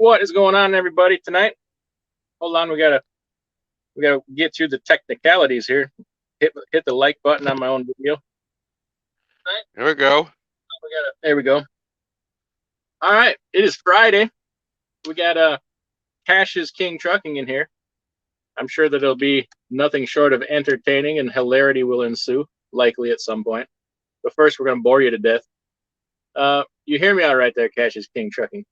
What is going on, everybody, tonight? Hold on, we gotta get through the technicalities here. Hit the like button on my own video. There we go. There we go. All right, it is Friday. We got Cash is King Trucking in here. I'm sure that it'll be nothing short of entertaining, and hilarity will ensue, likely at some point. But first, we're gonna bore you to death. You hear me all right there, Cash is King Trucking?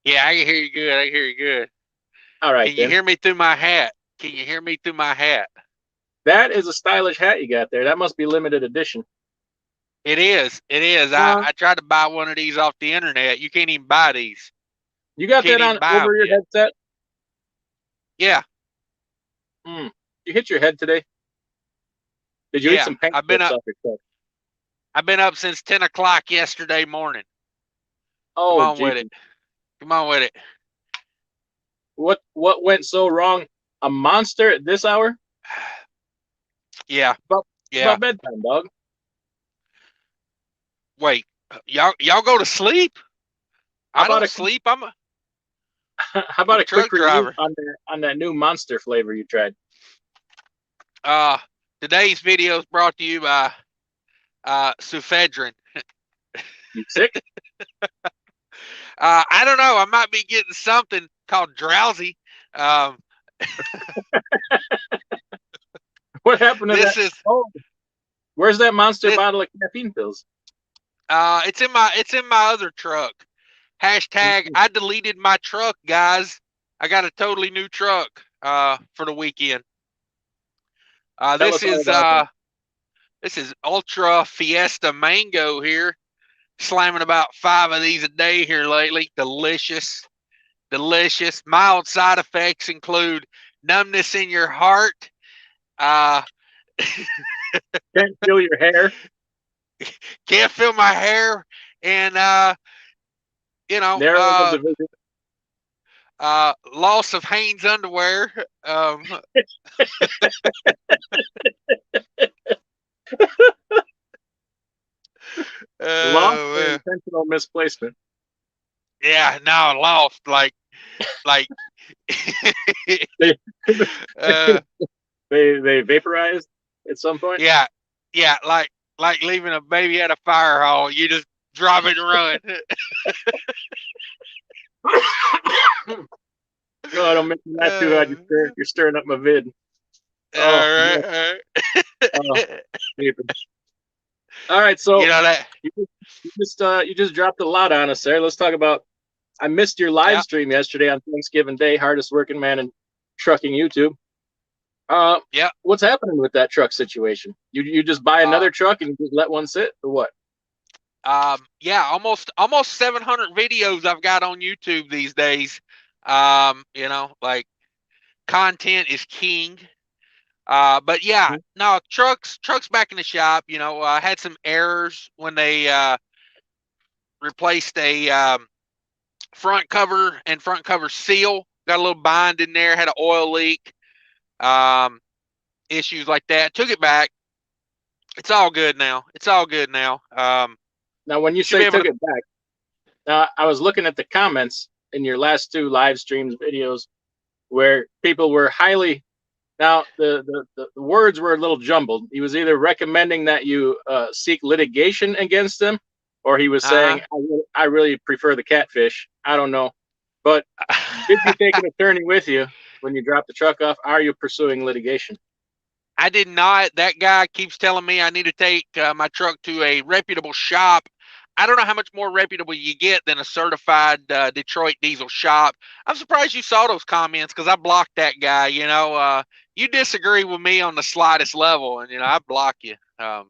Yeah, I can hear you good. I can hear you good. All right, Can you hear me through my hat? Can you hear me through my hat? That is a stylish hat you got there. That must be limited edition. It is. It is. I tried to buy one of these off the internet. You can't even buy these. You got that on over your headset? Yeah. You hit your head today? Did you eat some paint? I've been up since 10 o'clock yesterday morning. Oh, come on with it. Come on with it. What went so wrong? A monster at this hour? Yeah. About bedtime, dog. Wait, y'all go to sleep? I don't sleep. I'm a How about a quick review on that new monster flavor you tried? Today's video is brought to you by Sufedrin. You sick? I don't know. I might be getting something called drowsy. What happened to that? Where's that monster bottle of caffeine pills? It's in my other truck. Hashtag I deleted my truck, guys. I got a totally new truck for the weekend. This is Ultra Fiesta Mango here. Slamming about 5 of these a day here lately. Delicious. Mild side effects include numbness in your heart. Can't feel your hair. Can't feel my hair, and loss of Hanes underwear. Lost or intentional misplacement. Yeah, no, lost. Like they vaporized at some point. Yeah, like leaving a baby at a fire hall. You just drop it and run. God, don't make me laugh too hard. You're stirring up my vid. All right. All right, so you know that you just dropped a lot on us there. Let's talk about. I missed your live stream yesterday on Thanksgiving Day. Hardest working man in trucking YouTube. What's happening with that truck situation? You just buy another truck and just let one sit, or what? Almost 700 videos I've got on YouTube these days. Like content is king. But no, trucks back in the shop. I had some errors when they replaced a front cover and front cover seal. Got a little bind in there. Had an oil leak. Issues like that. Took it back. It's all good now. Now, when you say took it back, now I was looking at the comments in your last 2 live streams videos where people were highly. Now the words were a little jumbled. He was either recommending that you seek litigation against them, or he was saying, I really prefer the catfish. I don't know, but did you take an attorney with you when you dropped the truck off? Are you pursuing litigation? I did not. That guy keeps telling me I need to take my truck to a reputable shop. I don't know how much more reputable you get than a certified Detroit diesel shop. I'm surprised you saw those comments because I blocked that guy. You disagree with me on the slightest level, and I block you. I'm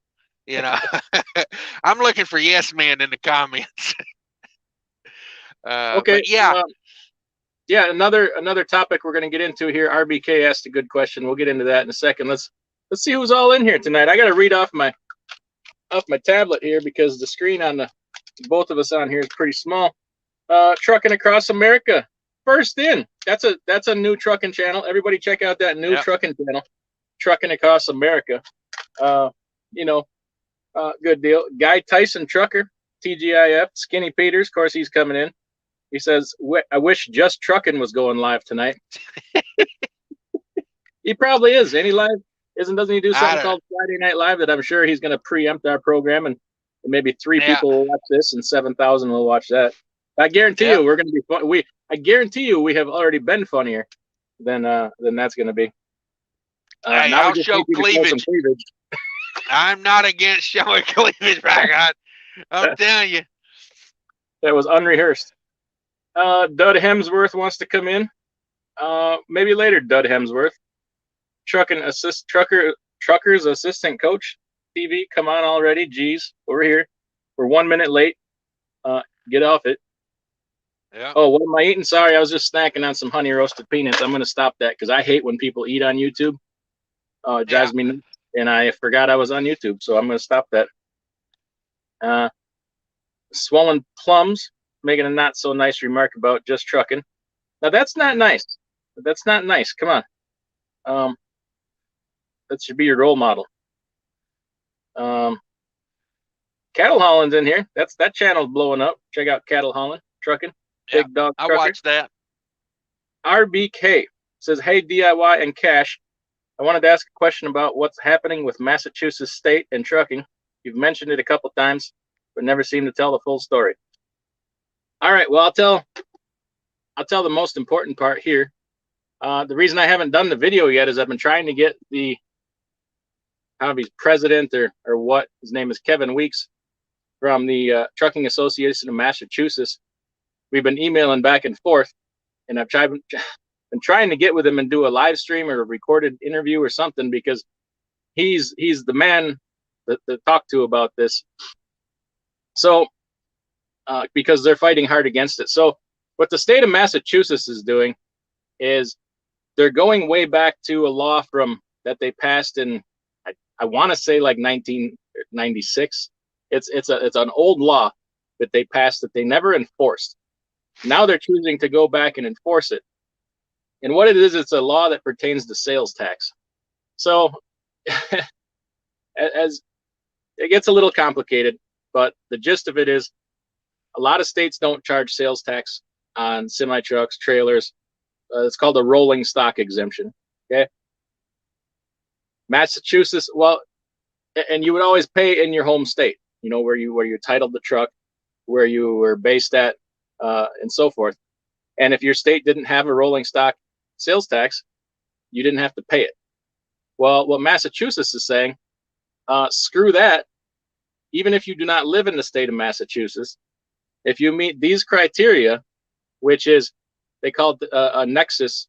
looking for yes men in the comments. Okay. Another topic we're going to get into here. RBK asked a good question. We'll get into that in a second. Let's see who's all in here tonight. I got to read off my tablet here because the screen on both of us on here is pretty small. Trucking Across America, first in. That's a new trucking channel. Everybody check out that new trucking channel, Trucking Across America. Good deal. Guy Tyson Trucker, TGIF. Skinny Peters, of course, he's coming in. He says, I wish Just Truckin' was going live tonight. He probably is. Any live? Doesn't he do something called Friday Night Live that I'm sure he's going to preempt our program, and maybe 3 people will watch this and 7,000 will watch that. I guarantee you we're going to be fun. I guarantee you we have already been funnier than that's going to be. Hey, now I'll show cleavage. I'm not against showing cleavage, by God. I'm telling you. That was unrehearsed. Dud Hemsworth wants to come in. Maybe later, Dud Hemsworth. Trucker's assistant coach. TV, come on already. Jeez, over here. We're 1 minute late. Get off it. Yeah. Oh, what am I eating? Sorry, I was just snacking on some honey roasted peanuts. I'm going to stop that because I hate when people eat on YouTube. It drives me nuts, and I forgot I was on YouTube, so I'm going to stop that. Swollen Plums making a not so nice remark about Just Truckin'. Now that's not nice. That's not nice. Come on. That should be your role model. Cattle Hauling's in here. That channel's blowing up. Check out Cattle Hauling Trucking. Big Dog Trucker. I watched that. RBK says, "Hey DIY and Cash, I wanted to ask a question about what's happening with Massachusetts State and trucking. You've mentioned it a couple times, but never seem to tell the full story." All right. Well, I'll tell the most important part here. The reason I haven't done the video yet is I've been trying to get the he's president or what his name is, Kevin Weeks, from the Trucking Association of Massachusetts. We've been emailing back and forth, and I've been trying to get with him and do a live stream or a recorded interview or something, because he's the man to talk to about this. So because they're fighting hard against it. So what the state of Massachusetts is doing is they're going way back to a law that they passed in, I want to say like 1996. It's an old law that they passed that they never enforced. Now they're choosing to go back and enforce it. And what it is, it's a law that pertains to sales tax. So as it gets a little complicated, but the gist of it is a lot of states don't charge sales tax on semi-trucks, trailers. It's called a rolling stock exemption. Okay. Massachusetts, well, and you would always pay in your home state, where you titled the truck, where you were based at, and so forth. And if your state didn't have a rolling stock sales tax, you didn't have to pay it. Well, what Massachusetts is saying, screw that. Even if you do not live in the state of Massachusetts, if you meet these criteria, which is they call it a nexus,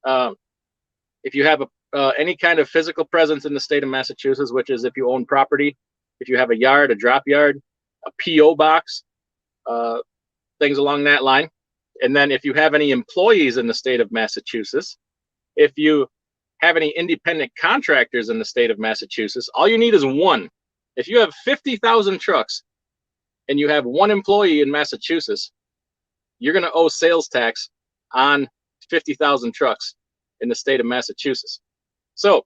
if you have any kind of physical presence in the state of Massachusetts, which is if you own property, if you have a yard, a drop yard, a PO box, things along that line. And then if you have any employees in the state of Massachusetts, if you have any independent contractors in the state of Massachusetts, all you need is one. If you have 50,000 trucks and you have one employee in Massachusetts, you're going to owe sales tax on 50,000 trucks in the state of Massachusetts. So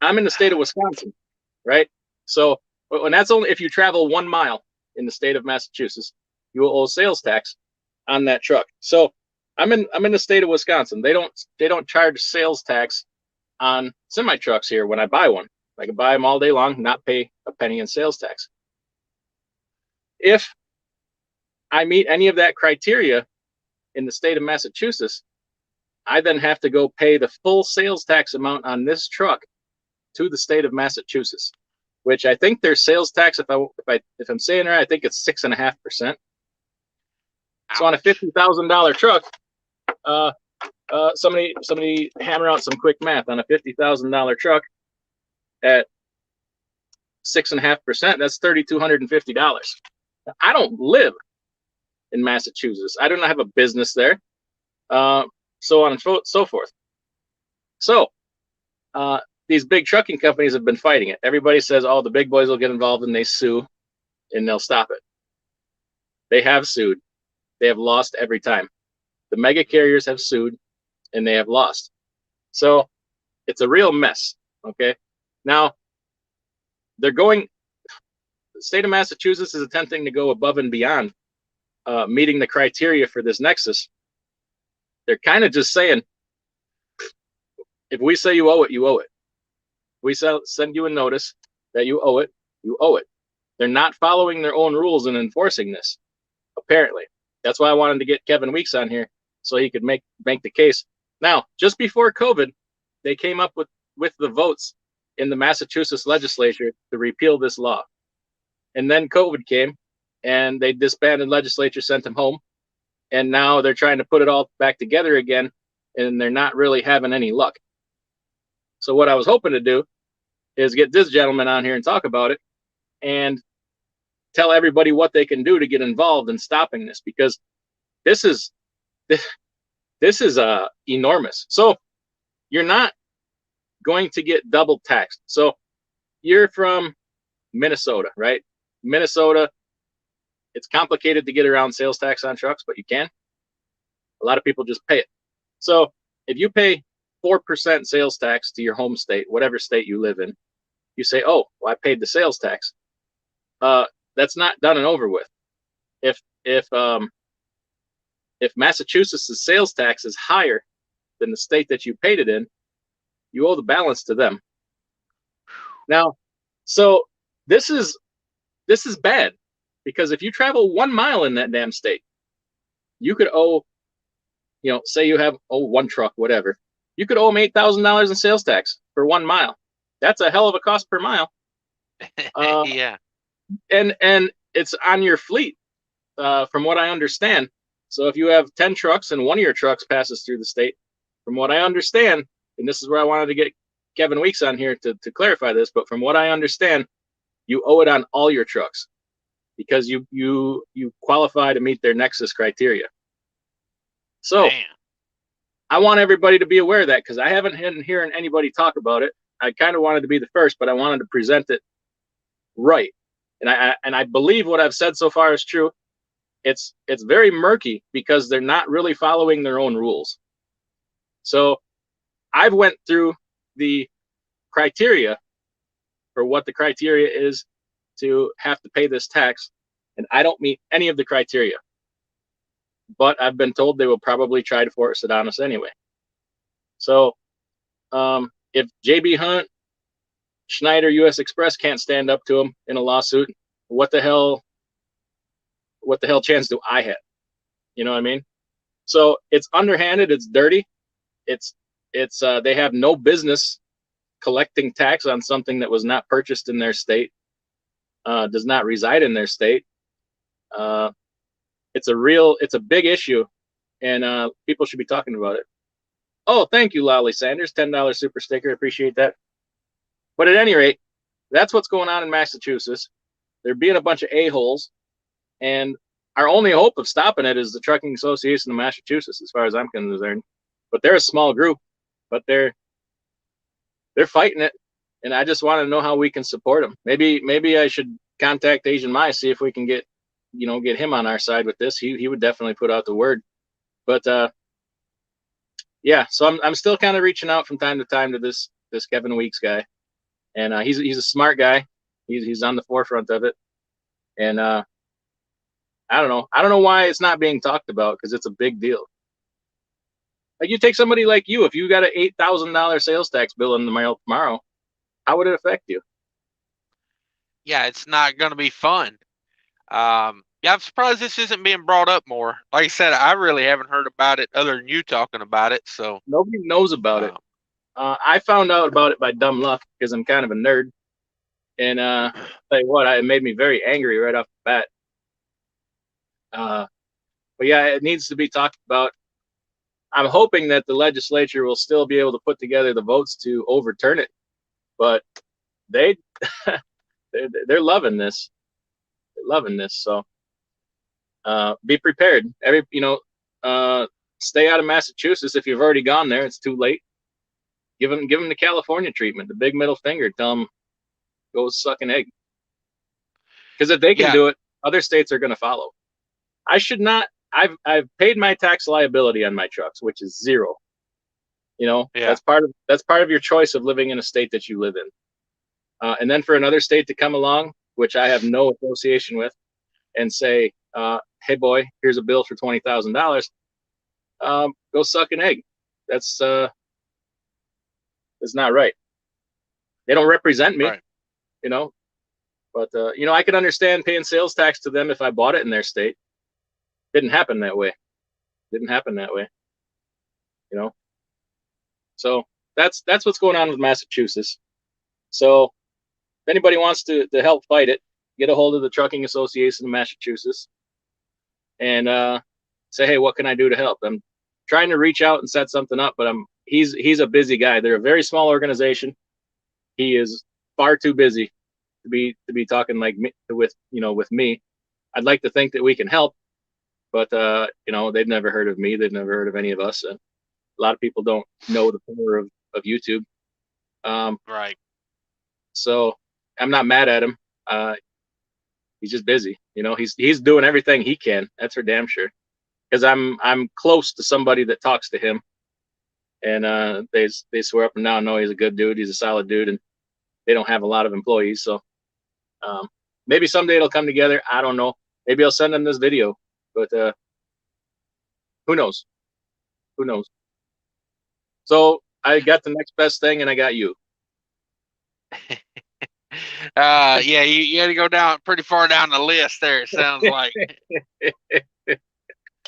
I'm in the state of Wisconsin, right? So, and that's only if you travel 1 mile in the state of Massachusetts, you will owe sales tax on that truck. So I'm in the state of Wisconsin. They don't charge sales tax on semi trucks here when I buy one. I can buy them all day long, not pay a penny in sales tax. If I meet any of that criteria in the state of Massachusetts, I then have to go pay the full sales tax amount on this truck to the state of Massachusetts, which I think their sales tax, if I'm saying it right, I think it's 6.5%. So on a $50,000 truck, somebody hammer out some quick math on a $50,000 truck at 6.5%. That's $3,250. I don't live in Massachusetts. I do not have a business there. So on and so forth. So these big trucking companies have been fighting it. Everybody says, "Oh, the big boys will get involved," and they sue, and they'll stop it. They have sued. They have lost every time. The mega carriers have sued, and they have lost. So it's a real mess. Okay. Now the state of Massachusetts is attempting to go above and beyond meeting the criteria for this nexus, they're kind of just saying, if we say you owe it, you owe it. We send you a notice that you owe it, you owe it. They're not following their own rules and enforcing this, apparently. That's why I wanted to get Kevin Weeks on here so he could make the case. Now, just before COVID, they came up with the votes in the Massachusetts legislature to repeal this law. And then COVID came, and they disbanded legislature, sent them home, and now they're trying to put it all back together again, and they're not really having any luck. So what I was hoping to do is get this gentleman on here and talk about it and tell everybody what they can do to get involved in stopping this, because this is enormous. So you're not going to get double taxed. So you're from Minnesota, right? Minnesota, it's complicated to get around sales tax on trucks, but you can. A lot of people just pay it. So if you pay 4% sales tax to your home state, whatever state you live in, you say, oh, well, I paid the sales tax. That's not done and over with. If Massachusetts' sales tax is higher than the state that you paid it in, you owe the balance to them. Now, so this is bad, because if you travel 1 mile in that damn state, you could owe, say you have one truck, whatever. You could owe them $8,000 in sales tax for 1 mile. That's a hell of a cost per mile. Yeah. And it's on your fleet, from what I understand. So if you have 10 trucks and one of your trucks passes through the state, from what I understand, and this is where I wanted to get Kevin Weeks on here to clarify this, but from what I understand, you owe it on all your trucks, because you qualify to meet their nexus criteria. So man, I want everybody to be aware of that, because I haven't been hearing anybody talk about it. I kind of wanted to be the first, but I wanted to present it right. And I believe what I've said so far is true. It's very murky, because they're not really following their own rules. So I've went through the criteria for what the criteria is to have to pay this tax, and I don't meet any of the criteria. But I've been told they will probably try to force it on us anyway. So if JB Hunt, Schneider, US Express can't stand up to them in a lawsuit, what the hell chance do I have? You know what I mean? So it's underhanded, it's dirty, it's they have no business collecting tax on something that was not purchased in their state, does not reside in their state. It's a big issue, and people should be talking about it. Oh, thank you, Lolly Sanders, $10 super sticker, appreciate that. But at any rate, that's what's going on in Massachusetts. They're being a bunch of a-holes, and our only hope of stopping it is the Trucking Association of Massachusetts, as far as I'm concerned. But they're a small group, but they're fighting it, and I just want to know how we can support them. Maybe I should contact Asian Mai, see if we can get him on our side with this. He would definitely put out the word. But yeah, so I'm still kind of reaching out from time to time to this Kevin Weeks guy, and he's a smart guy. He's on the forefront of it, and I don't know why it's not being talked about, because it's a big deal. Like, you take somebody like you, if you got an $8,000 sales tax bill in the mail tomorrow, how would it affect you? Yeah, it's not going to be fun. Yeah, I'm surprised this isn't being brought up more. Like I said, I really haven't heard about it other than you talking about it. So nobody knows about it. I found out about it by dumb luck, because I'm kind of a nerd. And I'll tell you what, it made me very angry right off the bat. But yeah, it needs to be talked about. I'm hoping that the legislature will still be able to put together the votes to overturn it, but they're loving this. They're loving this. So be prepared. Stay out of Massachusetts. If you've already gone there, it's too late. Give them the California treatment, the big middle finger. Tell them, go suck an egg. Because if they can do it, other states are going to follow. I should not. I've paid my tax liability on my trucks, which is zero. That's part of your choice of living in a state that you live in. And then for another state to come along, which I have no association with, and say hey boy, here's a bill for $20,000. Go suck an egg. That's not right. They don't represent me, Right. you know. But I could understand paying sales tax to them if I bought it in their state. Didn't happen that way. Didn't happen that way. You know. So that's what's going on with Massachusetts. So if anybody wants to help fight it, get a hold of the Trucking Association of Massachusetts and say, hey, what can I do to help? I'm trying to reach out and set something up, but he's a busy guy. They're a very small organization. He is far too busy to be talking like me with me. I'd like to think that we can help, but they've never heard of me. They've never heard of any of us. A lot of people don't know the power of YouTube. Right. So I'm not mad at him. He's just busy. He's doing everything he can. That's for damn sure. Because I'm close to somebody that talks to him, and they swear up and down, no, he's a good dude. He's a solid dude, and they don't have a lot of employees. So maybe someday it'll come together. I don't know. Maybe I'll send them this video, but who knows? Who knows? So I got the next best thing, and I got you. Yeah, you had to go down pretty far down the list there, it sounds like.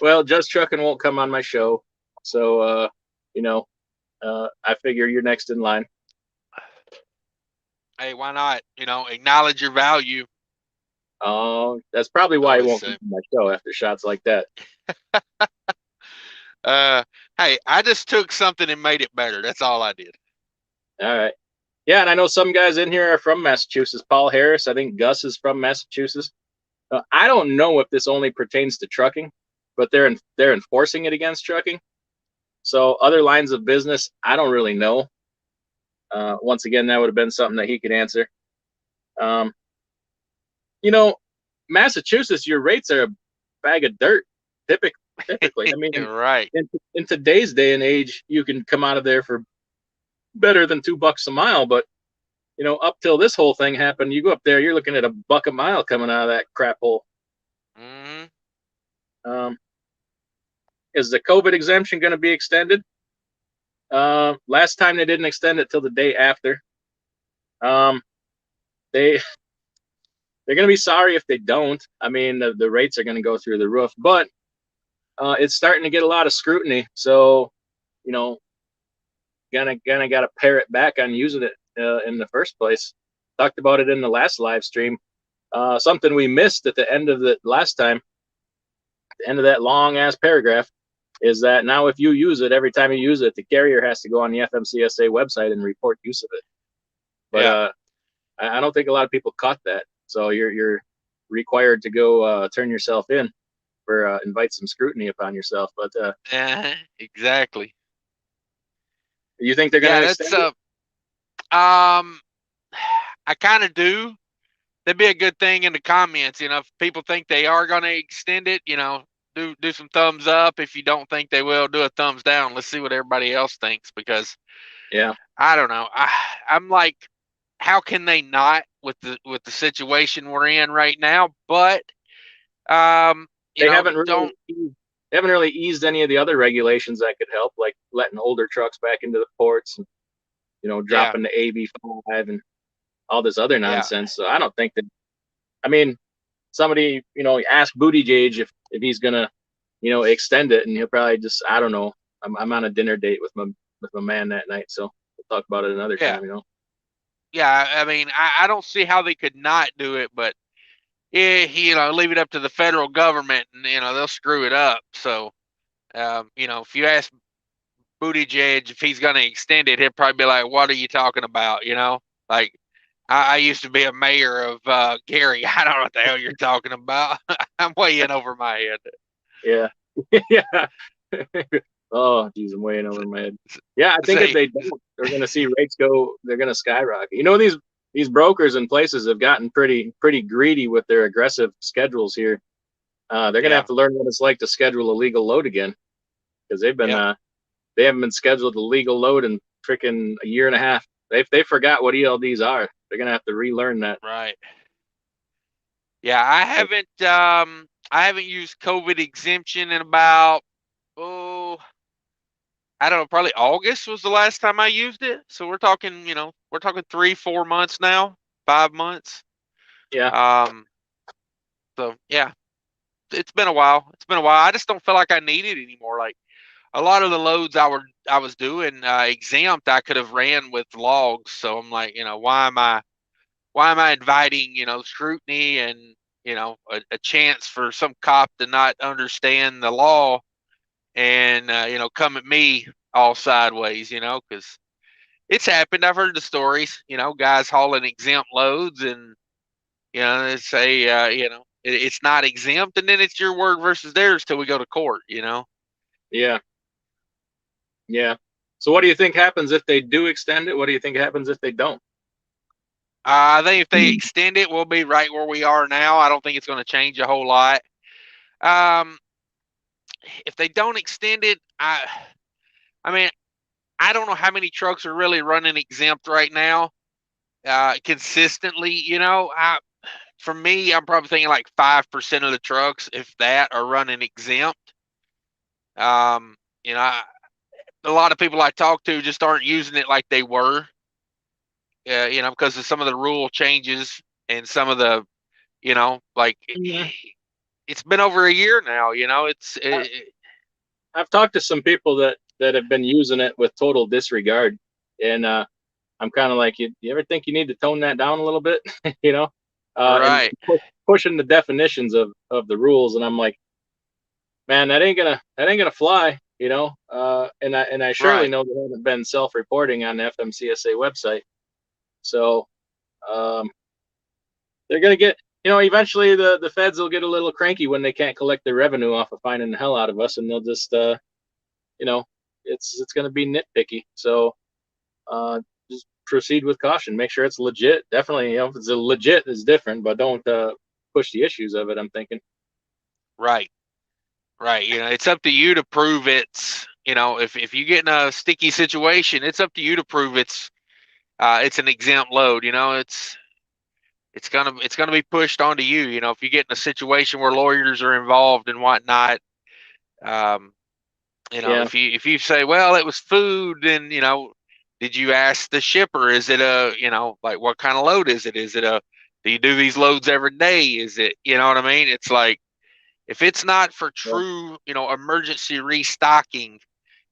Well, Just Trucking won't come on my show, so I figure you're next in line. Hey, why not? Acknowledge your value. Oh, that's probably why he won't come on my show after shots like that. Hey, I just took something and made it better. That's all I did. All right. Yeah, and I know some guys in here are from Massachusetts. Paul Harris, I think Gus is from Massachusetts. I don't know if this only pertains to trucking, but they're enforcing it against trucking. So other lines of business, I don't really know. Once again, that would have been something that he could answer. Massachusetts, your rates are a bag of dirt. Typically, I mean, right. In today's day and age, you can come out of there for better than $2 a mile. But up till this whole thing happened, you go up there, you're looking at $1 a mile coming out of that crap hole. Mm-hmm. Is the Covet exemption going to be extended? Last time they didn't extend it till the day after. They're going to be sorry if they don't. I mean, the rates are going to go through the roof, but it's starting to get a lot of scrutiny. So, gonna got to pare it back on using it in the first place. Talked about it in the last live stream. Something we missed at the end of the last time, at the end of that long ass paragraph, is that now if you use it, every time you use it, the carrier has to go on the FMCSA website and report use of it. But I don't think a lot of people caught that. So you're required to go turn yourself in for invite some scrutiny upon yourself. But exactly. You think they're going to extend it? I kind of do. That'd be a good thing in the comments. If people think they are going to extend it, do some thumbs up. If you don't think they will, do a thumbs down. Let's see what everybody else thinks, because I don't know. I'm like, how can they not with the situation we're in right now? But they haven't really eased any of the other regulations that could help, like letting older trucks back into the ports and dropping the AB5 and all this other nonsense. So I don't think that. I mean, somebody ask Buttigieg if he's gonna extend it, and he'll probably just, I don't know. I'm on a dinner date with my man that night, so we'll talk about it another time. Yeah, I mean, I don't see how they could not do it, but leave it up to the federal government, and they'll screw it up. So, if you ask Buttigieg if he's going to extend it, he'll probably be like, "What are you talking about?" Like I used to be a mayor of Gary. I don't know what the hell you're talking about. I'm way in over my head. Yeah, yeah. Oh, geez, I'm way in over my head. Yeah, I think if they don't, they're going to see rates go. They're going to skyrocket. These brokers and places have gotten pretty greedy with their aggressive schedules here. They're going to have to learn what it's like to schedule a legal load again, because they've been they haven't been scheduled a legal load in freaking a year and a half. They forgot what ELDs are. They're going to have to relearn that. Right. Yeah, I I haven't used Covet exemption in about, oh, I don't know, probably August was the last time I used it. So we're talking, we're talking 3-4 months now, 5 months. Yeah. So yeah, it's been a while. It's been a while. I just don't feel like I need it anymore. Like a lot of the loads I was doing exempt, I could have ran with logs. So I'm like, why am I inviting, scrutiny and, a chance for some cop to not understand the law and, come at me all sideways, because it's happened. I've heard the stories, guys hauling exempt loads and, they say, it's not exempt, and then it's your word versus theirs till we go to court, Yeah. Yeah. So what do you think happens if they do extend it? What do you think happens if they don't? I think if they extend it, we'll be right where we are now. I don't think it's going to change a whole lot. If they don't extend it, I mean, I don't know how many trucks are really running exempt right now, consistently. For me, I'm probably thinking like 5% of the trucks, if that, are running exempt. Um, a lot of people I talk to just aren't using it like they were. Because of some of the rule changes and some of the, like Yeah. it's been over a year now. I've talked to some people that have been using it with total disregard, and I'm kind of like, you ever think you need to tone that down a little bit, and Right, pushing the definitions of the rules, and I'm like, man, that ain't gonna fly, and I surely right, know they haven't been self-reporting on the FMCSA website, so um, they're gonna get, eventually the feds will get a little cranky when they can't collect their revenue off of finding the hell out of us, and they'll just you know, it's going to be nitpicky. So just proceed with caution. Make sure it's legit. Definitely, if it's a legit, it's different, but don't push the issues of it. I'm thinking. right, right. It's up to you to prove it's. If you get in a sticky situation, it's up to you to prove it's an exempt load. It's gonna be pushed onto you. If you get in a situation where lawyers are involved and whatnot, um, Yeah, if you say, well, it was food, then did you ask the shipper? Is it like what kind of load is it? Is it do you do these loads every day? Is it, what I mean? It's like if it's not for yeah. true, emergency restocking,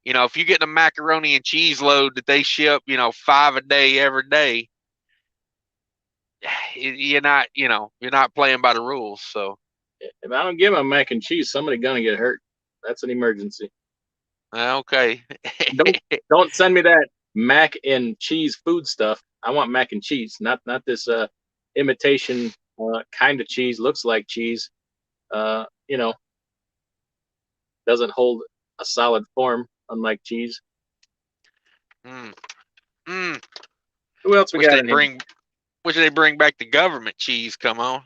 if you get a macaroni and cheese load that they ship, 5 a day every day, you're not playing by the rules. So If I don't give them mac and cheese, somebody gonna get hurt. That's an emergency. okay. Don't don't send me that mac and cheese food stuff. I want mac and cheese, not this imitation kind of cheese. Looks like cheese. Uh, you know, doesn't hold a solid form, unlike cheese. mm, mm. Who else we Wish got they in here? bring back the government cheese. Come on.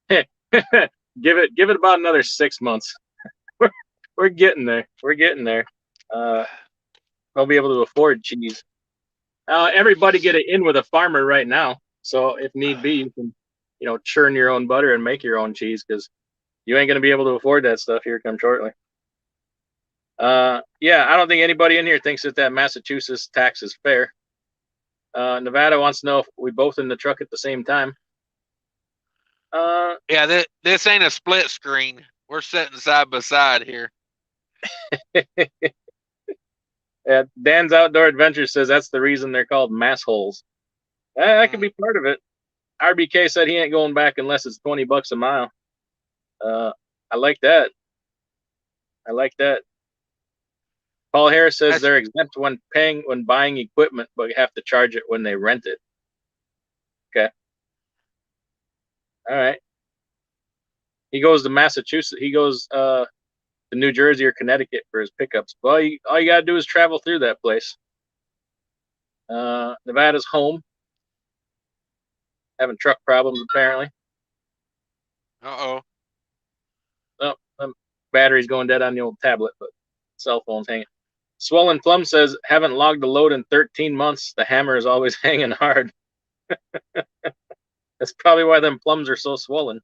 Give it about another 6 months. We're, we're getting there. We're getting there. Uh, I'll be able to afford cheese. Everybody get it in with a farmer right now. So if need be, you can, churn your own butter and make your own cheese because you ain't gonna be able to afford that stuff here come shortly. Yeah, I don't think anybody in here thinks that Massachusetts tax is fair. Nevada wants to know if we both in the truck at the same time. Uh, Yeah, this ain't a split screen. We're sitting side by side here. yeah, Dan's Outdoor Adventure says that's the reason they're called mass holes. That could Mm. be part of it. RBK said he ain't going back unless it's $20 a mile. I like that. I like that. Paul Harris says That's they're exempt when buying equipment, but have to charge it when they rent it. Okay. All right. He goes to Massachusetts. He goes to New Jersey or Connecticut for his pickups. Well, all you gotta do is travel through that place. Nevada's home, having truck problems apparently. uh-oh. Oh, battery's going dead on the old tablet, but cell phone's hanging. Swollen Plum says haven't logged a load in 13 months. The hammer is always hanging hard. That's probably why them plums are so swollen.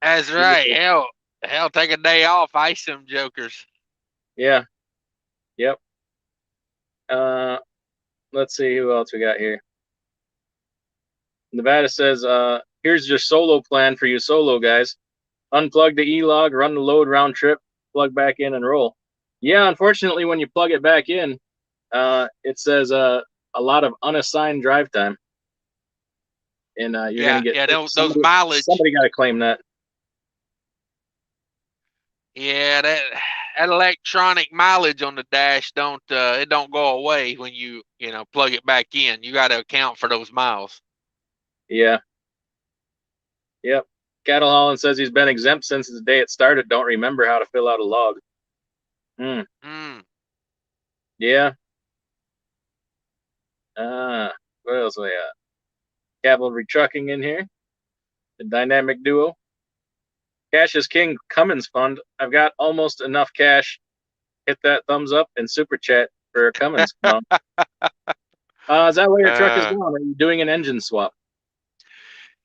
That's right. Hell, Hell, take a day off, ice them jokers. Yeah. Yep. Let's see who else we got here. Nevada says, here's your solo plan for you solo guys. Unplug the E-log, run the load round trip, plug back in and roll. Yeah, unfortunately, when you plug it back in, it says a lot of unassigned drive time. And you're going to get those mileage. Somebody got to claim that. Yeah, that electronic mileage on the dash don't go away when you plug it back in. You got to account for those miles. Yeah. Yep. Cattle Holland says he's been exempt since the day it started. Don't remember how to fill out a log. Yeah. What else we got? Cavalry Trucking in here. The dynamic duo. Cash is King Cummins Fund. I've got almost enough cash. Hit that thumbs up and super chat for a Cummins Fund. Is that where your truck is going? Are you doing an engine swap?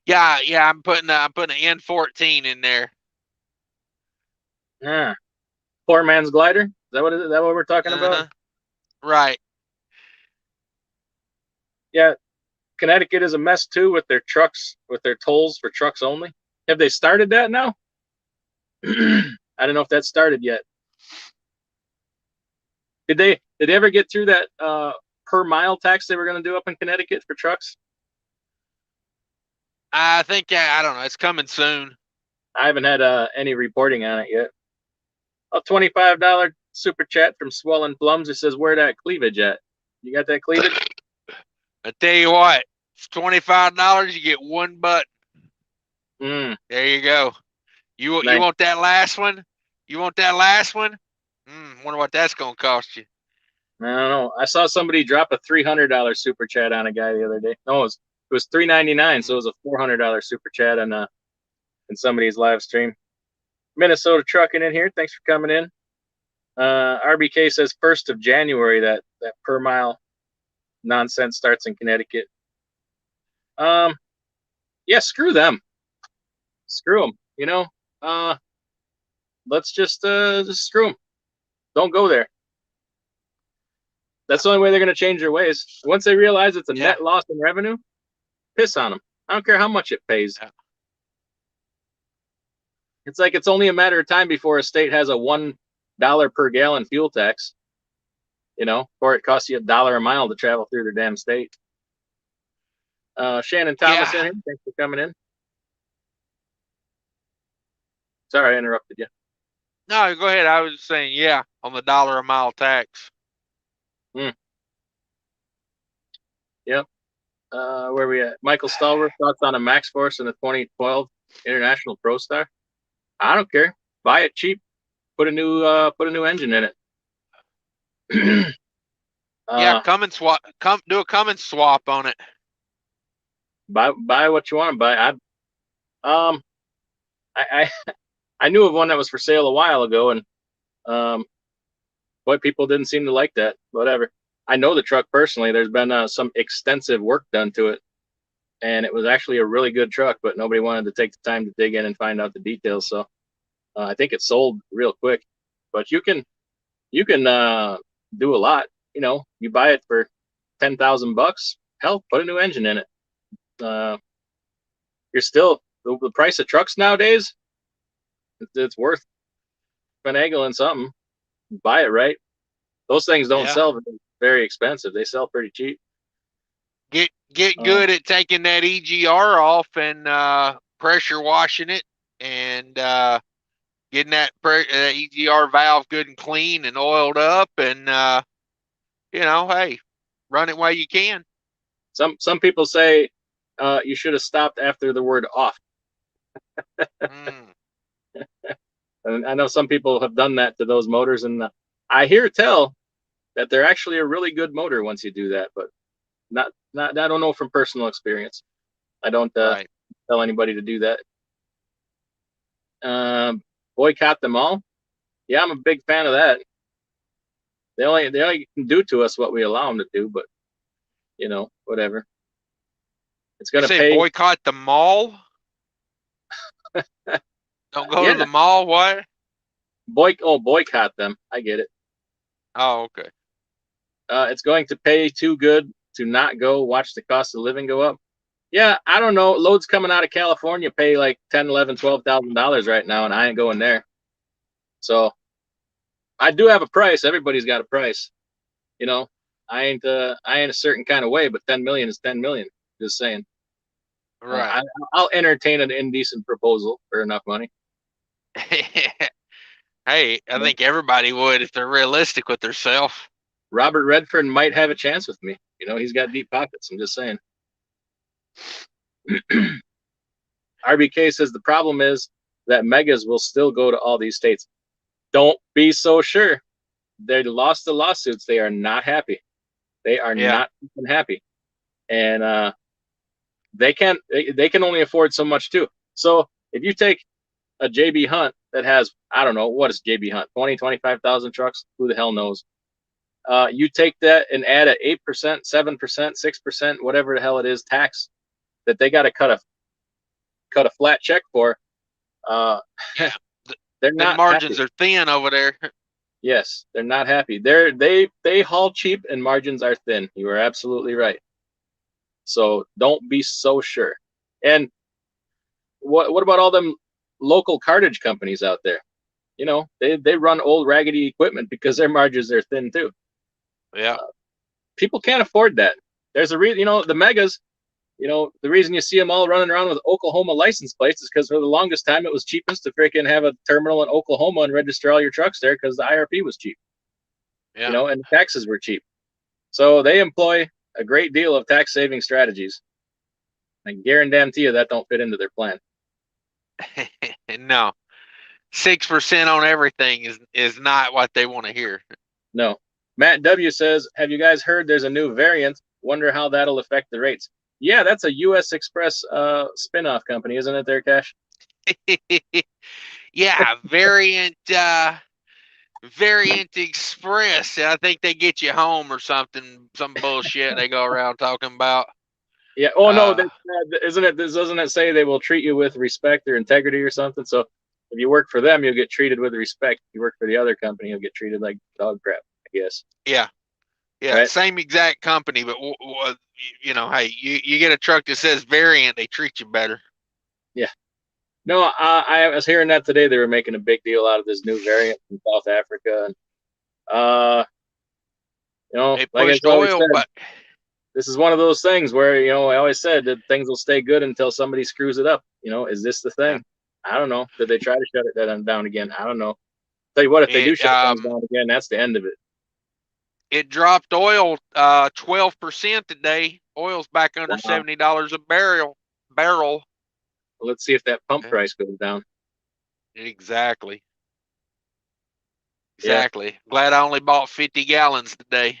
Yeah. I'm putting an N14 in there. Poor man's glider. Is that what we're talking about? Right. Yeah. Connecticut is a mess too with their trucks, with their tolls for trucks only. Have they started that now? I don't know if that started yet. Did they ever get through that per mile tax they were going to do up in Connecticut for trucks? I think I don't know. It's coming soon. I haven't had any reporting on it yet. A $25 super chat from Swollen Plums. It says, "Where that cleavage at? You got that cleavage?" I tell you what, it's $25. You get one button. There you go. You want that last one? You want that last one? Wonder what that's gonna cost you. I don't know. I saw somebody drop a $300 super chat on a guy the other day. No, it was $399, so it was a $400 super chat on in somebody's live stream. Minnesota Trucking in here. Thanks for coming in. RBK says 1st of January that per mile nonsense starts in Connecticut. Yeah, screw them. Screw them. Let's just screw them. Don't go there. That's the only way they're going to change their ways. Once they realize it's a net loss in revenue, piss on them. I don't care how much it pays. Yeah. It's like it's only a matter of time before a state has a $1 per gallon fuel tax, or it costs you $1 a mile to travel through their damn state. Shannon Thomas in here. Thanks for coming in. Sorry, I interrupted you. No, go ahead. I was saying, on the $1 a mile tax. Yep. Where we at? Michael Stallworth, thoughts on a Max Force in the 2012 International Pro Star? I don't care. Buy it cheap. Put a new engine in it. Cummins swap. Do a Cummins swap on it. Buy what you want to buy. I knew of one that was for sale a while ago, and boy, people didn't seem to like that. Whatever. I know the truck personally. There's been some extensive work done to it, and it was actually a really good truck, but nobody wanted to take the time to dig in and find out the details. So I think it sold real quick. But you can do a lot. You buy it for $10,000. Hell, put a new engine in it. You're still the price of trucks nowadays. It's worth finagling something. Buy it right. Those things don't sell very expensive. They sell pretty cheap. Get good at taking that EGR off and pressure washing it, and getting that EGR valve good and clean and oiled up, and hey, run it while you can. Some people say you should have stopped after the word off. And I know some people have done that to those motors, and I hear tell that they're actually a really good motor once you do that, but not I don't know from personal experience. I don't tell anybody to do that. Boycott them all. Yeah, I'm a big fan of that. They only can do to us what we allow them to do, but whatever. It's gonna pay. Boycott the mall. Don't go to the mall. What? Boycott them. I get it. Oh, okay. It's going to pay too good to not go. Watch the cost of living go up. Yeah, I don't know. Loads coming out of California pay like $10, $11, $12,000 right now, and I ain't going there. So I do have a price. Everybody's got a price. You know, I ain't a certain kind of way, but 10 million is 10 million. Just saying. Right. I'll entertain an indecent proposal for enough money. Hey, I think everybody would if they're realistic with themselves. Robert Redford might have a chance with me. You know, he's got deep pockets. I'm just saying. RBK says the problem is that megas will still go to all these states. Don't be so sure. They lost the lawsuits. They are not happy. They are not even happy, and they can only afford so much too. So if you take a JB Hunt that has, I don't know, what is JB Hunt, 20, 25,000 trucks? Who the hell knows? You take that and add a 8%, 7%, 6%, whatever the hell it is, tax that they got to cut a flat check for. They're not. The margins happy. are thin over there. Yes, they're not happy. They haul cheap and margins are thin. You are absolutely right. So don't be so sure. And what about all them local cartage companies out there? You know, they run old raggedy equipment because their margins are thin too. Yeah. People can't afford that. There's a reason. You know, the megas. You know, the reason you see them all running around with Oklahoma license plates is because for the longest time it was cheapest to freaking have a terminal in Oklahoma and register all your trucks there because the IRP was cheap. Yeah. You know, and the taxes were cheap. So they employ a great deal of tax saving strategies. I guarantee you that don't fit into their plan. No. 6% on everything is not what they want to hear. No. Matt W says, have you guys heard there's a new variant? Wonder how that'll affect the rates. Yeah, that's a U.S. Express spin-off company, isn't it there, Cash? Yeah, Variant Express. I think they get you home or something, some bullshit they go around talking about. Yeah. Oh no, isn't it? Doesn't it say they will treat you with respect or integrity or something? So if you work for them, you'll get treated with respect. If you work for the other company, you'll get treated like dog crap, I guess. Yeah. Yeah, right? Same exact company, but you know, hey, you get a truck that says Variant, they treat you better. Yeah. No, I was hearing that today. They were making a big deal out of this new variant from South Africa, and you know, they like pushed I always oil, said, but this is one of those things where, you know, I always said that things will stay good until somebody screws it up. You know, is this the thing? Yeah. I don't know. Did they try to shut it down again? I don't know. Tell you what, if they do shut things down again, that's the end of it. It dropped oil 12% today. Oil's back under $70 a barrel. Well, let's see if that pump price goes down. Exactly. Yeah. Glad I only bought 50 gallons today.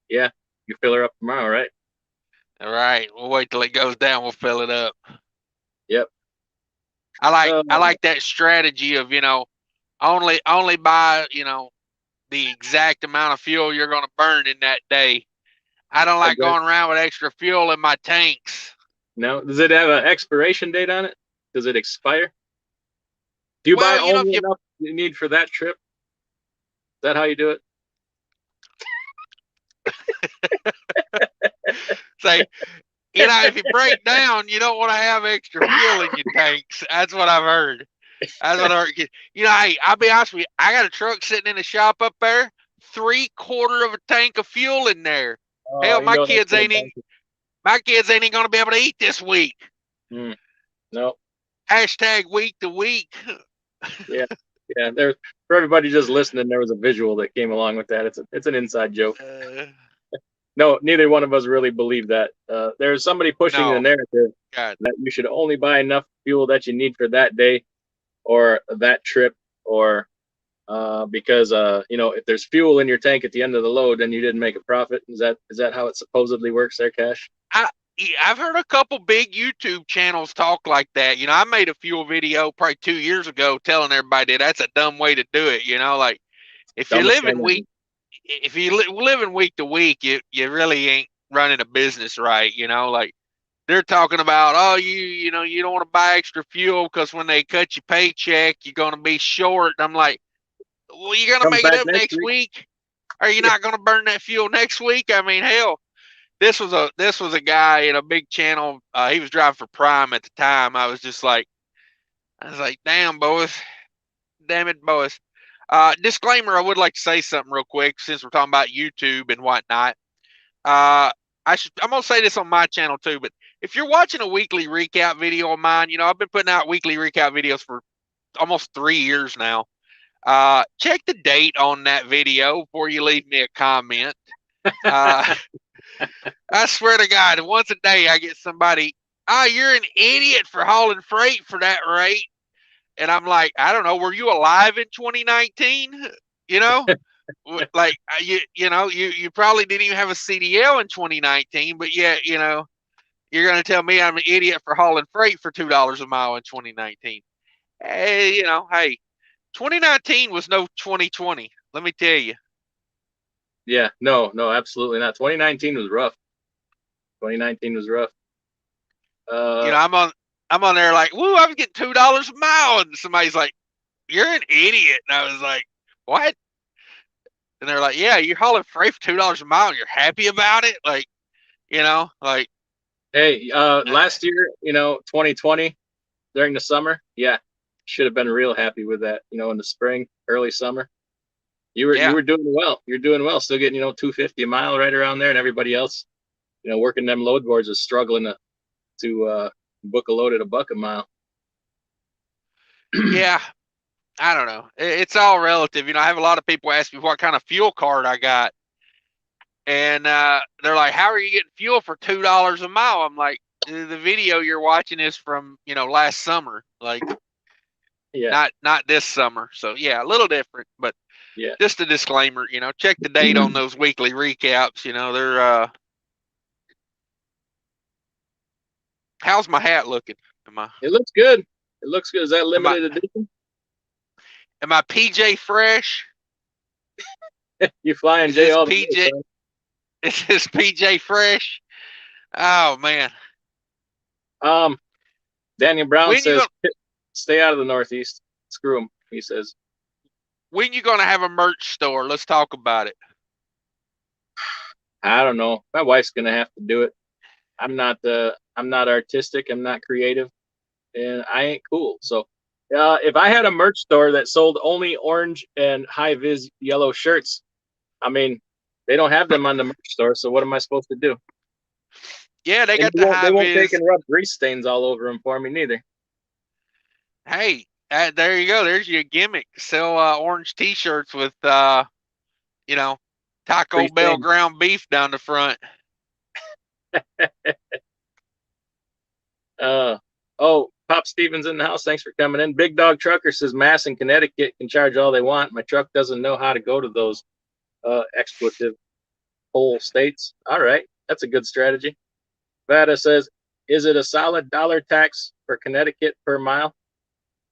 Yeah, you fill her up tomorrow, right? All right. We'll wait till it goes down. We'll fill it up. Yep. I like that strategy of, you know, only buy, you know, the exact amount of fuel you're going to burn in that day. I don't like going around with extra fuel in my tanks. No. Does it have an expiration date on it? Does it expire? Do you buy only enough you need for that trip? Is that how you do it? Say, you know, if you break down, you don't want to have extra fuel in your tanks. That's what I've heard. That's what I heard. You know, hey, I'll be honest with you. I got a truck sitting in the shop up there, 3/4 of a tank of fuel in there. Oh, hell, my kids ain't even going to be able to eat this week. No. Hashtag week to week. Yeah. There, for everybody just listening, there was a visual that came along with that. It's an inside joke. No, neither one of us really believe that. There's somebody pushing the narrative that you should only buy enough fuel that you need for that day or that trip, or because you know, if there's fuel in your tank at the end of the load, then you didn't make a profit. Is that how it supposedly works there, Cash? I've heard a couple big YouTube channels talk like that. You know, I made a fuel video probably 2 years ago telling everybody that's a dumb way to do it. You know, like if you're living week to week, you really ain't running a business right. You know, like they're talking about, oh, you know, you don't want to buy extra fuel because when they cut your paycheck, you're going to be short. And I'm like, well, you're going to Comes make it back up next next week. week? Are you Yeah. not going to burn that fuel next week? I mean, hell, this was a guy in a big channel. He was driving for Prime at the time. I was like, damn, boys, damn it, boys. Disclaimer: I would like to say something real quick since we're talking about YouTube and whatnot. I'm gonna say this on my channel too, but if you're watching a weekly recap video of mine, you know I've been putting out weekly recap videos for almost 3 years now. Check the date on that video before you leave me a comment. I swear to God, once a day I get somebody, you're an idiot for hauling freight for that rate. And I'm like, I don't know, were you alive in 2019? You know? Like you probably didn't even have a CDL in 2019, but yet, you know, you're going to tell me I'm an idiot for hauling freight for $2 a mile in 2019. Hey, you know, hey, 2019 was no 2020. Let me tell you. Yeah, no, absolutely not. 2019 was rough. 2019 was rough. You know, I'm on there like, woo, I'm getting $2 a mile, and somebody's like, you're an idiot, and I was like, what? And they're like, yeah, you're hauling freight for $2 a mile, and you're happy about it, like, you know, like. Hey, last year, you know, 2020 during the summer, yeah, should have been real happy with that. You know, in the spring, early summer, you were doing well. You're doing well, still getting, you know, 250 a mile right around there, and everybody else, you know, working them load boards is struggling to book a load at $1 a mile. Yeah, I don't know. It's all relative. You know, I have a lot of people ask me what kind of fuel card I got. And they're like, how are you getting fuel for $2 a mile? I'm like, the video you're watching is from, you know, last summer. Like, yeah, not this summer. So, yeah, a little different. But yeah. just a disclaimer, you know, check the date on those weekly recaps. You know, they're, how's my hat looking? It looks good. It looks good. Is that limited edition? Am I PJ fresh? You flying Is Jay this all the PJ? way, Is this PJ fresh? Oh man. Daniel Brown When you says, gonna stay out of the Northeast. Screw him, he says. when you gonna have a merch store? Let's talk about it. I don't know. My wife's gonna have to do it. I'm not artistic. I'm not creative, and I ain't cool. So, if I had a merch store that sold only orange and high vis yellow shirts, I mean, they don't have them on the merch store. So what am I supposed to do? Yeah, they And got the high they won't take vis. and rub grease stains all over them for me neither. Hey, there you go. There's your gimmick. Sell orange T-shirts with you know, Taco Free Bell stains. ground beef down the front. Oh, Pop Stevens in the house. Thanks for coming in. Big Dog Trucker says Mass and Connecticut can charge all they want. My truck doesn't know how to go to those expletive whole states. All right, that's a good strategy. Vada says, is it a solid dollar tax for Connecticut per mile?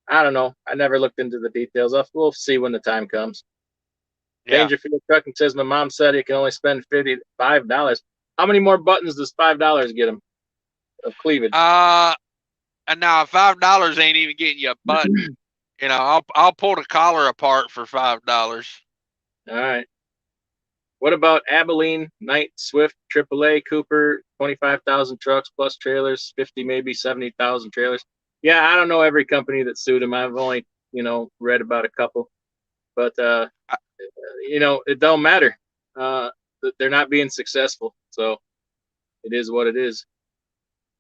I don't know. I never looked into the details. We'll see when the time comes. Yeah. Dangerfield Trucking says my mom said he can only spend $55. How many more buttons does $5 get him of cleavage? And now $5 ain't even getting you a button. You know, I'll pull the collar apart for $5. All right. What about Abilene, Knight, Swift, AAA, Cooper, 25,000 trucks plus trailers, 50, maybe 70,000 trailers? Yeah, I don't know every company that sued him. I've only, you know, read about a couple. But, you know, it don't matter. They're not being successful. So it is what it is.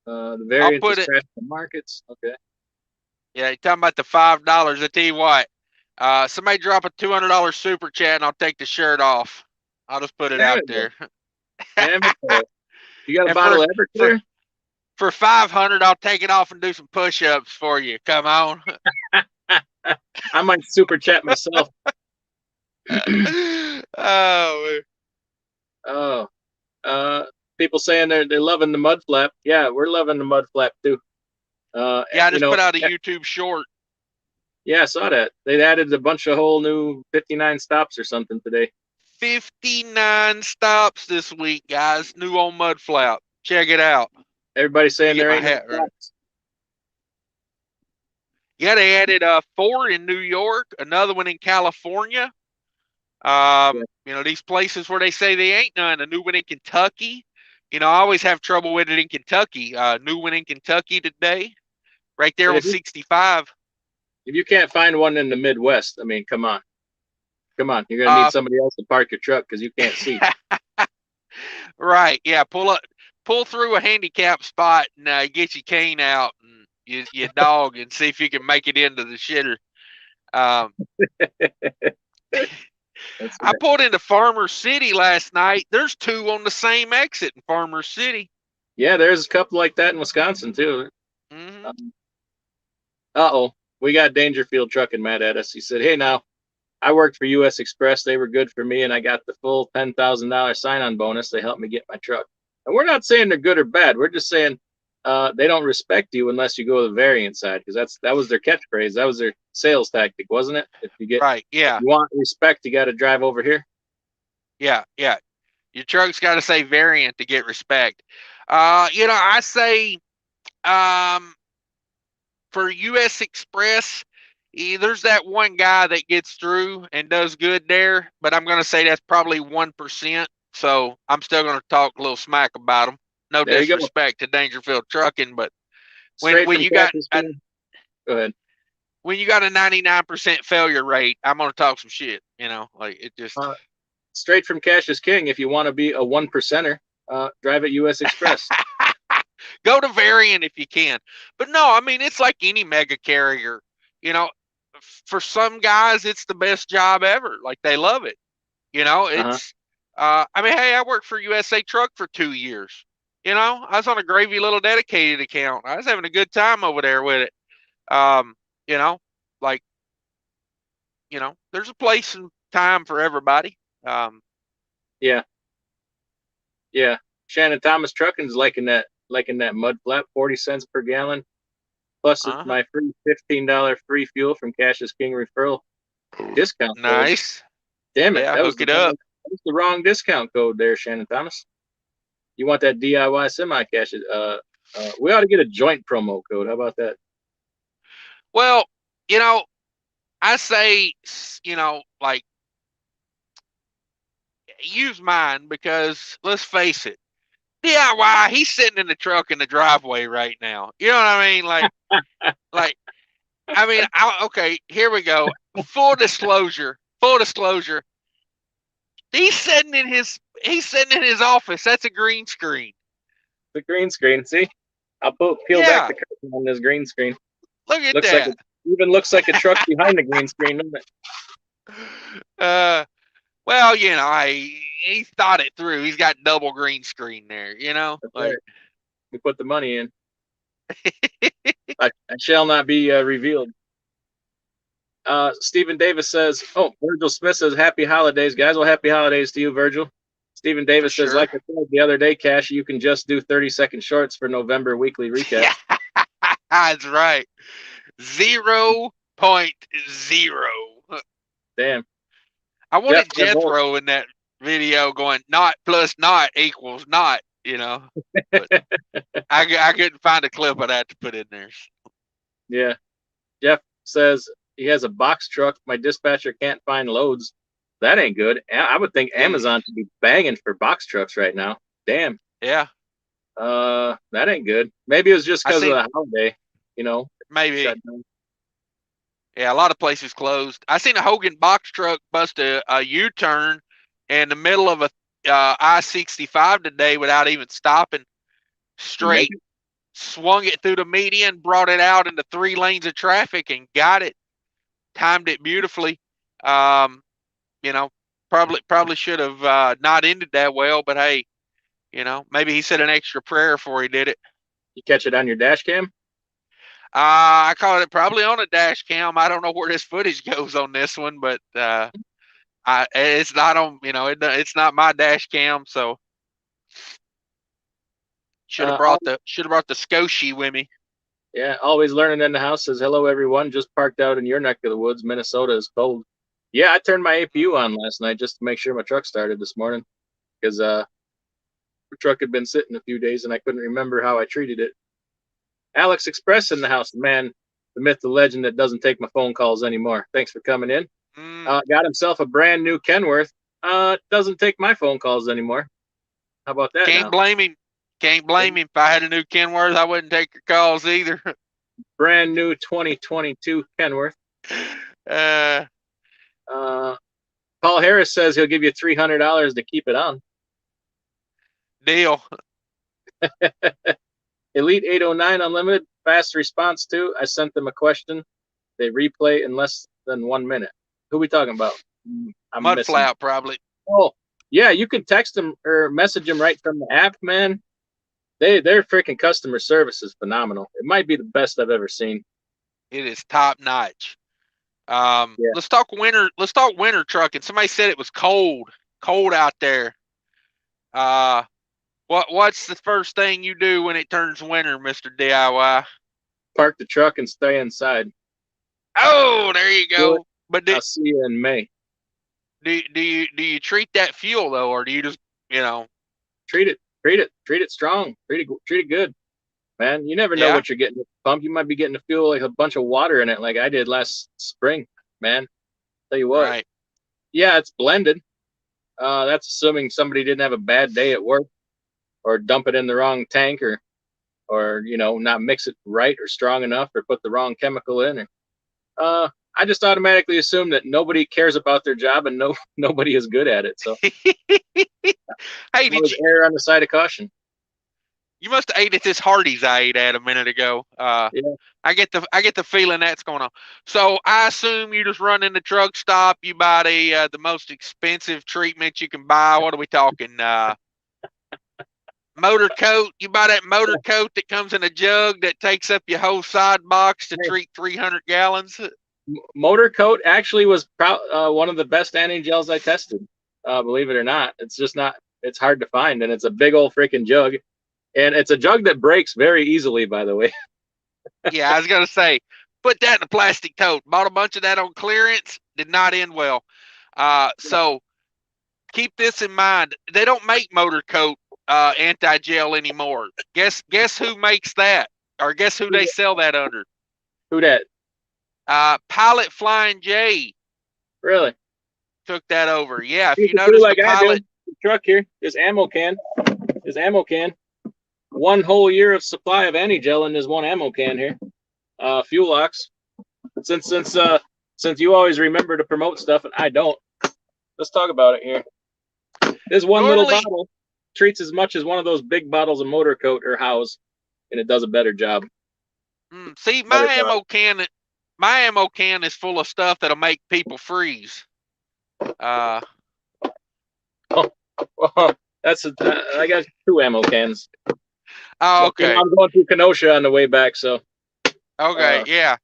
The variance is crashing the markets. Okay. Yeah, you're talking about the $5. I tell you what, somebody drop a $200 super chat and I'll take the shirt off. I'll just put it out there. Damn it. You got a And bottle of Everclear? For 500, I'll take it off and do some push-ups for you. Come on. I might super chat myself. Oh. People saying they're loving the mud flap. Yeah, we're loving the mud flap too. Yeah, I just put out a YouTube short. Yeah, I saw that. They added a bunch of whole new 59 stops or something today. 59 stops this week, guys. New on mud flap. Check it out. Everybody's Let me saying get there my ain't no hat right. stops. Yeah, they added 4 in New York, another one in California. You know, these places where they say they ain't none. A new one in Kentucky. You know, I always have trouble with it in Kentucky. New one in Kentucky today, right there And on 65. if you can't find one in the Midwest, I mean, come on. Come on. You're going to need Uh, somebody else to park your truck because you can't see. right. Yeah. Pull through a handicap spot and get your cane out and your dog and see if you can make it into the shitter. Um, That's I right. pulled into Farmer City last night. There's 2 on the same exit in Farmer City. Yeah, there's a couple like that in Wisconsin, too. Mm-hmm. Uh-oh. We got Dangerfield trucking mad at us. He said, hey, now, I worked for U.S. Express. They were good for me, and I got the full $10,000 sign-on bonus. They helped me get my truck. And we're not saying they're good or bad. We're just saying they don't respect you unless you go to the variant side, because that was their catchphrase. That was their sales tactic, wasn't it? If Right. Yeah. you want respect, you got to drive over here. Yeah. Yeah. Your truck's got to say variant to get respect. You know, I say for U.S. Express, there's that one guy that gets through and does good there, but I'm going to say that's probably 1%. So I'm still going to talk a little smack about them. No There you go. disrespect to Dangerfield Trucking, but Straight when from you got Cash's a, King. Go ahead. when you got a 99% failure rate, I'm going to talk some shit. You know, like it just. Straight from Cash's King. If you want to be a 1%er, drive at U.S. Express. Go to Variant if you can. But no, I mean, it's like any mega carrier. You know, for some guys, it's the best job ever. Like they love it. You know, it's, I mean, hey, I worked for USA Truck for 2 years. You know, I was on a gravy little dedicated account. I was having a good time over there with it. You know, like, you know, there's a place and time for everybody. Yeah. Yeah. Shannon Thomas Trucking's liking that mud flap, 40 cents per gallon. Plus my free $15 free fuel from Cash's King referral discount code. Nice. Damn it. Yeah, That was hook it up. the wrong discount code there, Shannon Thomas. You want that DIY semi cash? We ought to get a joint promo code. How about that? Well, you know, I say, you know, like use mine because let's face it, DIY, he's sitting in the truck in the driveway right now. You know what I mean? Like, I mean, okay, here we go. Full disclosure. He's sitting in his office. That's a green screen. The green screen. See, I'll peel back the curtain on this green screen. Look at Looks that. like even looks like a truck behind the green screen, doesn't it? Well, you know, he thought it through. He's got double green screen there. You know, that's like right. We put the money in. I shall not be revealed. Stephen Davis says, "Oh, Virgil Smith says, happy holidays, guys." Well, happy holidays to you, Virgil. Stephen Davis says, like I said the other day, Cash, you can just do 30-second shorts for November weekly recap. That's right. 0.0. Damn. I wanted Jethro in that video going, not plus not equals not, you know. But I couldn't find a clip of that to put in there. Yeah. Jeff says he has a box truck. My dispatcher can't find loads. That ain't good. I would think Amazon should be banging for box trucks right now. Damn. Yeah. That ain't good. Maybe it was just because of the holiday, you know. Maybe. Yeah, a lot of places closed. I seen a Hogan box truck bust a U-turn in the middle of a I-65 today without even stopping. Straight swung it through the median, brought it out into 3 lanes of traffic and got it. Timed it beautifully. You know, probably should have not ended that well, but hey, you know, maybe he said an extra prayer before he did it. You catch it on your dash cam? I caught it probably on a dash cam. I don't know where this footage goes on this one, but it's not on. You know, it's not my dash cam, so should have brought the Scotia with me. Yeah, always learning in the house. Says hello everyone. Just parked out in your neck of the woods. Minnesota is cold. Yeah, I turned my APU on last night just to make sure my truck started this morning because The truck had been sitting a few days, and I couldn't remember how I treated it. Alex Express in the house. Man, the myth, the legend that doesn't take my phone calls anymore. Thanks for coming in. Got himself a brand new Kenworth. Doesn't take my phone calls anymore. How about that? Can't blame him. Can't blame him. If I had a new Kenworth, I wouldn't take your calls either. Brand new 2022 Kenworth. Paul Harris says he'll give you $300 to keep it on. Deal. Elite 809 Unlimited, fast response too. I sent them a question. They replay in less than 1 minute. Who are we talking about? Mudflap, probably. Oh, yeah, you can text them or message them right from the app, man. Their freaking customer service is phenomenal. It might be the best I've ever seen. It is top notch. Let's talk winter. Let's talk winter trucking. Somebody said it was cold out there. What's the first thing you do when it turns winter, Mr. DIY? Park the truck and stay inside. Oh, there you go. But I'll see you in May. Do you treat that fuel though, or do you just treat it strong, treat it good, man? You never know what you're getting at the pump. You might be getting a fuel like a bunch of water in it, like I did last spring, man. Tell you what, right? Yeah, it's blended. That's assuming somebody didn't have a bad day at work, or dump it in the wrong tank, or not mix it right or strong enough, or put the wrong chemical in, or I just automatically assume that nobody cares about their job and nobody is good at it. So, hey, did you err on the side of caution? You must have ate at this Hardee's I ate at a minute ago. Yeah. I get the feeling that's going on. So I assume you just run in the truck stop. You buy the most expensive treatment you can buy. What are we talking? Motor coat. You buy that motor coat that comes in a jug that takes up your whole side box to treat 300 gallons. Motor coat actually was one of the best anti-gels I tested. Believe it or not, it's just not. It's hard to find, and it's a big old freaking jug, and it's a jug that breaks very easily. By the way. Yeah, I was gonna say, put that in a plastic tote. Bought a bunch of that on clearance. Did not end well. So keep this in mind. They don't make motor coat anti-gel anymore. Guess who makes that, or guess who they sell that under? Who that? Pilot Flying J. Really? Took that over. Yeah, if you notice like the Pilot the truck here, this ammo can. One whole year of supply of anti-gel in this one ammo can here. Fuel ox. Since you always remember to promote stuff and I don't, let's talk about it here. This one little bottle treats as much as one of those big bottles of motor coat or house, and it does a better job. See, my ammo can is full of stuff that'll make people freeze. I got 2 ammo cans. Oh, okay. I'm going through Kenosha on the way back, so. Okay, yeah.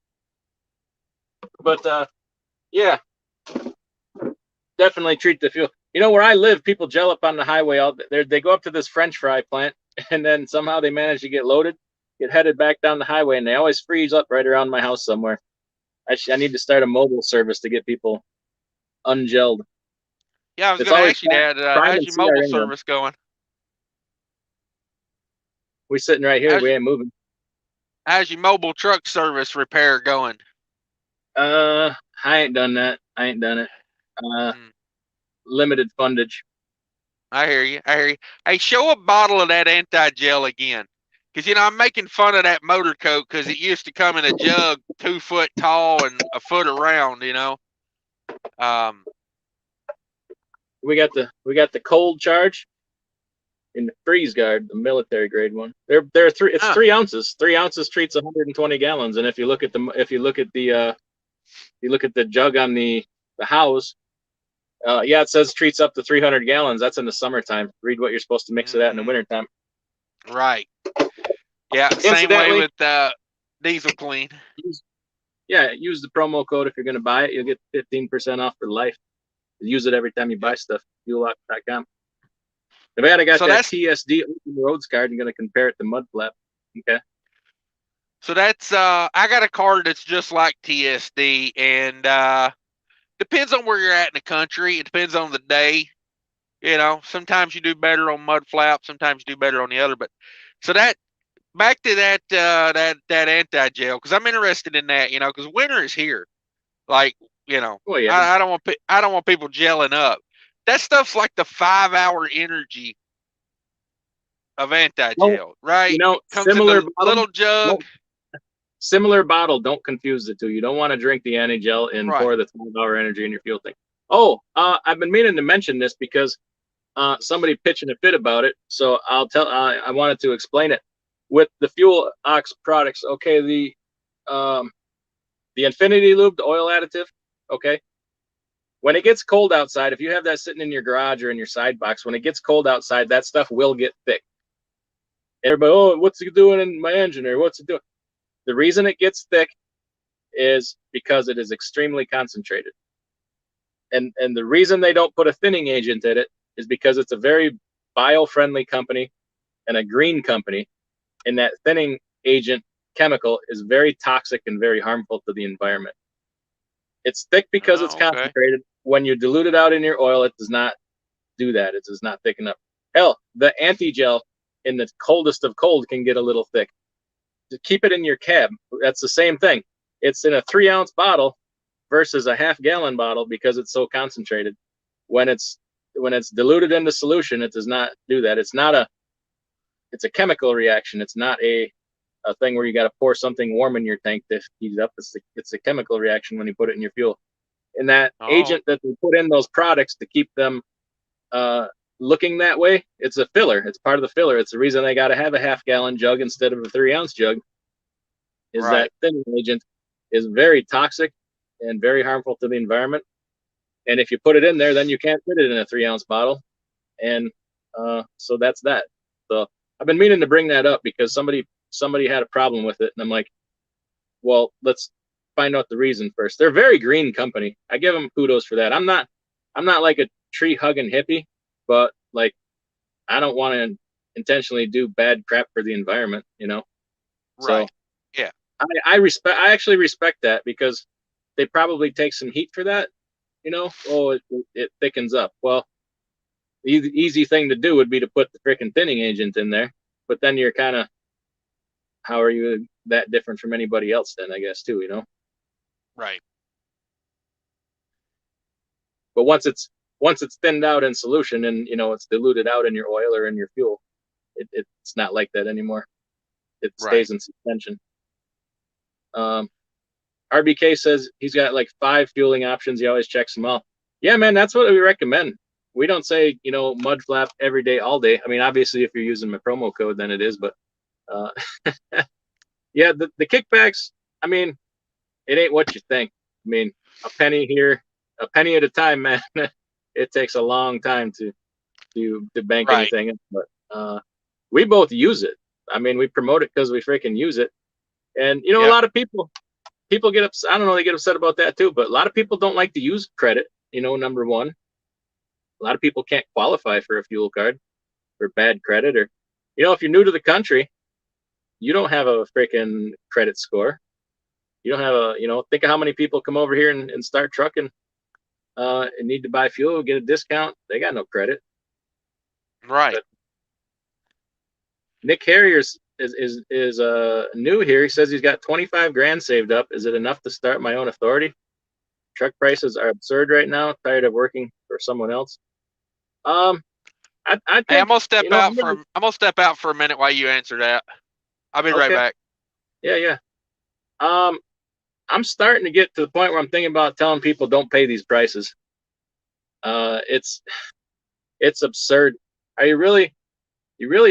But yeah, definitely treat the fuel. Where I live, people gel up on the highway. They go up to this French fry plant, and then somehow they manage to get loaded, get headed back down the highway, and they always freeze up right around my house somewhere. I need to start a mobile service to get people ungelled. Yeah, I was going to ask you that. How's your mobile service going? We're sitting right here. We ain't moving. How's your mobile truck service repair going? I ain't done that. I ain't done it. Limited fundage. I hear you. Hey, show a bottle of that anti-gel again. Because, I'm making fun of that motor coat because it used to come in a jug 2 foot tall and a foot around, We got the cold charge in the freeze guard, the military grade one. They're 3 ounces. 3 ounces treats 120 gallons. And if you look at the jug on the house, it says treats up to 300 gallons. That's in the summertime. Read what you're supposed to mix it at in the wintertime. Right. Yeah. Same way with Diesel Clean. Use the promo code if you're going to buy it. You'll get 15% off for life. Use it every time you buy stuff. Fuelock.com. I got that TSD Open Roads card. I'm going to compare it to Mudflap. Okay. So that's I got a card that's just like TSD, and depends on where you're at in the country. It depends on the day. Sometimes you do better on mud flap, sometimes you do better on the other. But so back to that anti-gel, because I'm interested in that, because winter is here. Like, Well, yeah. I don't want people gelling up. That stuff's like the 5-hour energy of anti-gel, right? Comes in Similar the bottle. little jug. Similar bottle. Don't confuse the two. You don't want to drink the anti-gel and pour the 12-hour energy in your fuel tank. Oh, I've been meaning to mention this because somebody pitching a fit about it. So I wanted to explain it with the fuel ox products. Okay, the Infinity Lube, the oil additive. Okay, when it gets cold outside, if you have that sitting in your garage or in your side box, when it gets cold outside, that stuff will get thick. Everybody, oh, what's it doing in my engine, or what's it doing? The reason it gets thick is because it is extremely concentrated. And the reason they don't put a thinning agent in it is because it's a very bio-friendly company and a green company, and that thinning agent chemical is very toxic and very harmful to the environment. It's thick because it's concentrated. When you dilute it out in your oil, it does not do that. It does not thicken up. Hell, the anti-gel in the coldest of cold can get a little thick. To keep it in your cab, that's the same thing. It's in a 3-ounce bottle versus a half-gallon bottle because it's so concentrated. When it's diluted into solution, it does not do that. It's a chemical reaction. It's not a thing where you got to pour something warm in your tank to heat it up. It's a chemical reaction when you put it in your fuel. And that agent that they put in those products to keep them looking that way, it's a filler. It's part of the filler. It's the reason they got to have a half-gallon jug instead of a 3-ounce jug. That thinning agent is very toxic and very harmful to the environment. And if you put it in there, then you can't fit it in a 3-ounce bottle. And so that's that. So I've been meaning to bring that up because somebody had a problem with it, and I'm like, well, let's find out the reason first. They're a very green company. I give them kudos for that. I'm not like a tree hugging hippie, but like I don't want to intentionally do bad crap for the environment, Right. So yeah. I actually respect that because they probably take some heat for that, Oh, it thickens up. Well, the easy thing to do would be to put the freaking thinning agent in there, but then you're kind of, how are you that different from anybody else then, I guess, too, Right. But once it's thinned out in solution and, it's diluted out in your oil or in your fuel, it's not like that anymore. It stays in suspension. RBK says he's got like 5 fueling options. He always checks them all. Yeah, man, that's what we recommend. We don't say, mud flap every day, all day. I mean, obviously, if you're using my promo code, then it is. But yeah, the kickbacks, I mean, it ain't what you think. I mean, a penny here, a penny at a time, man. It takes a long time to bank anything. But we both use it. I mean, we promote it because we freaking use it. And, a lot of people get upset. I don't know, they get upset about that too. But a lot of people don't like to use credit, number one. A lot of people can't qualify for a fuel card for bad credit. Or, if you're new to the country, you don't have a freaking credit score. You don't have think of how many people come over here and start trucking and need to buy fuel, get a discount. They got no credit. Right. But Nick Harrier is new here. He says he's got 25 grand saved up. Is it enough to start my own authority? Truck prices are absurd right now. Tired of working for someone else. I think, hey, I'm gonna step out for a minute while you answer that. I'll be right back. Yeah. I'm starting to get to the point where I'm thinking about telling people don't pay these prices. It's absurd. Are you really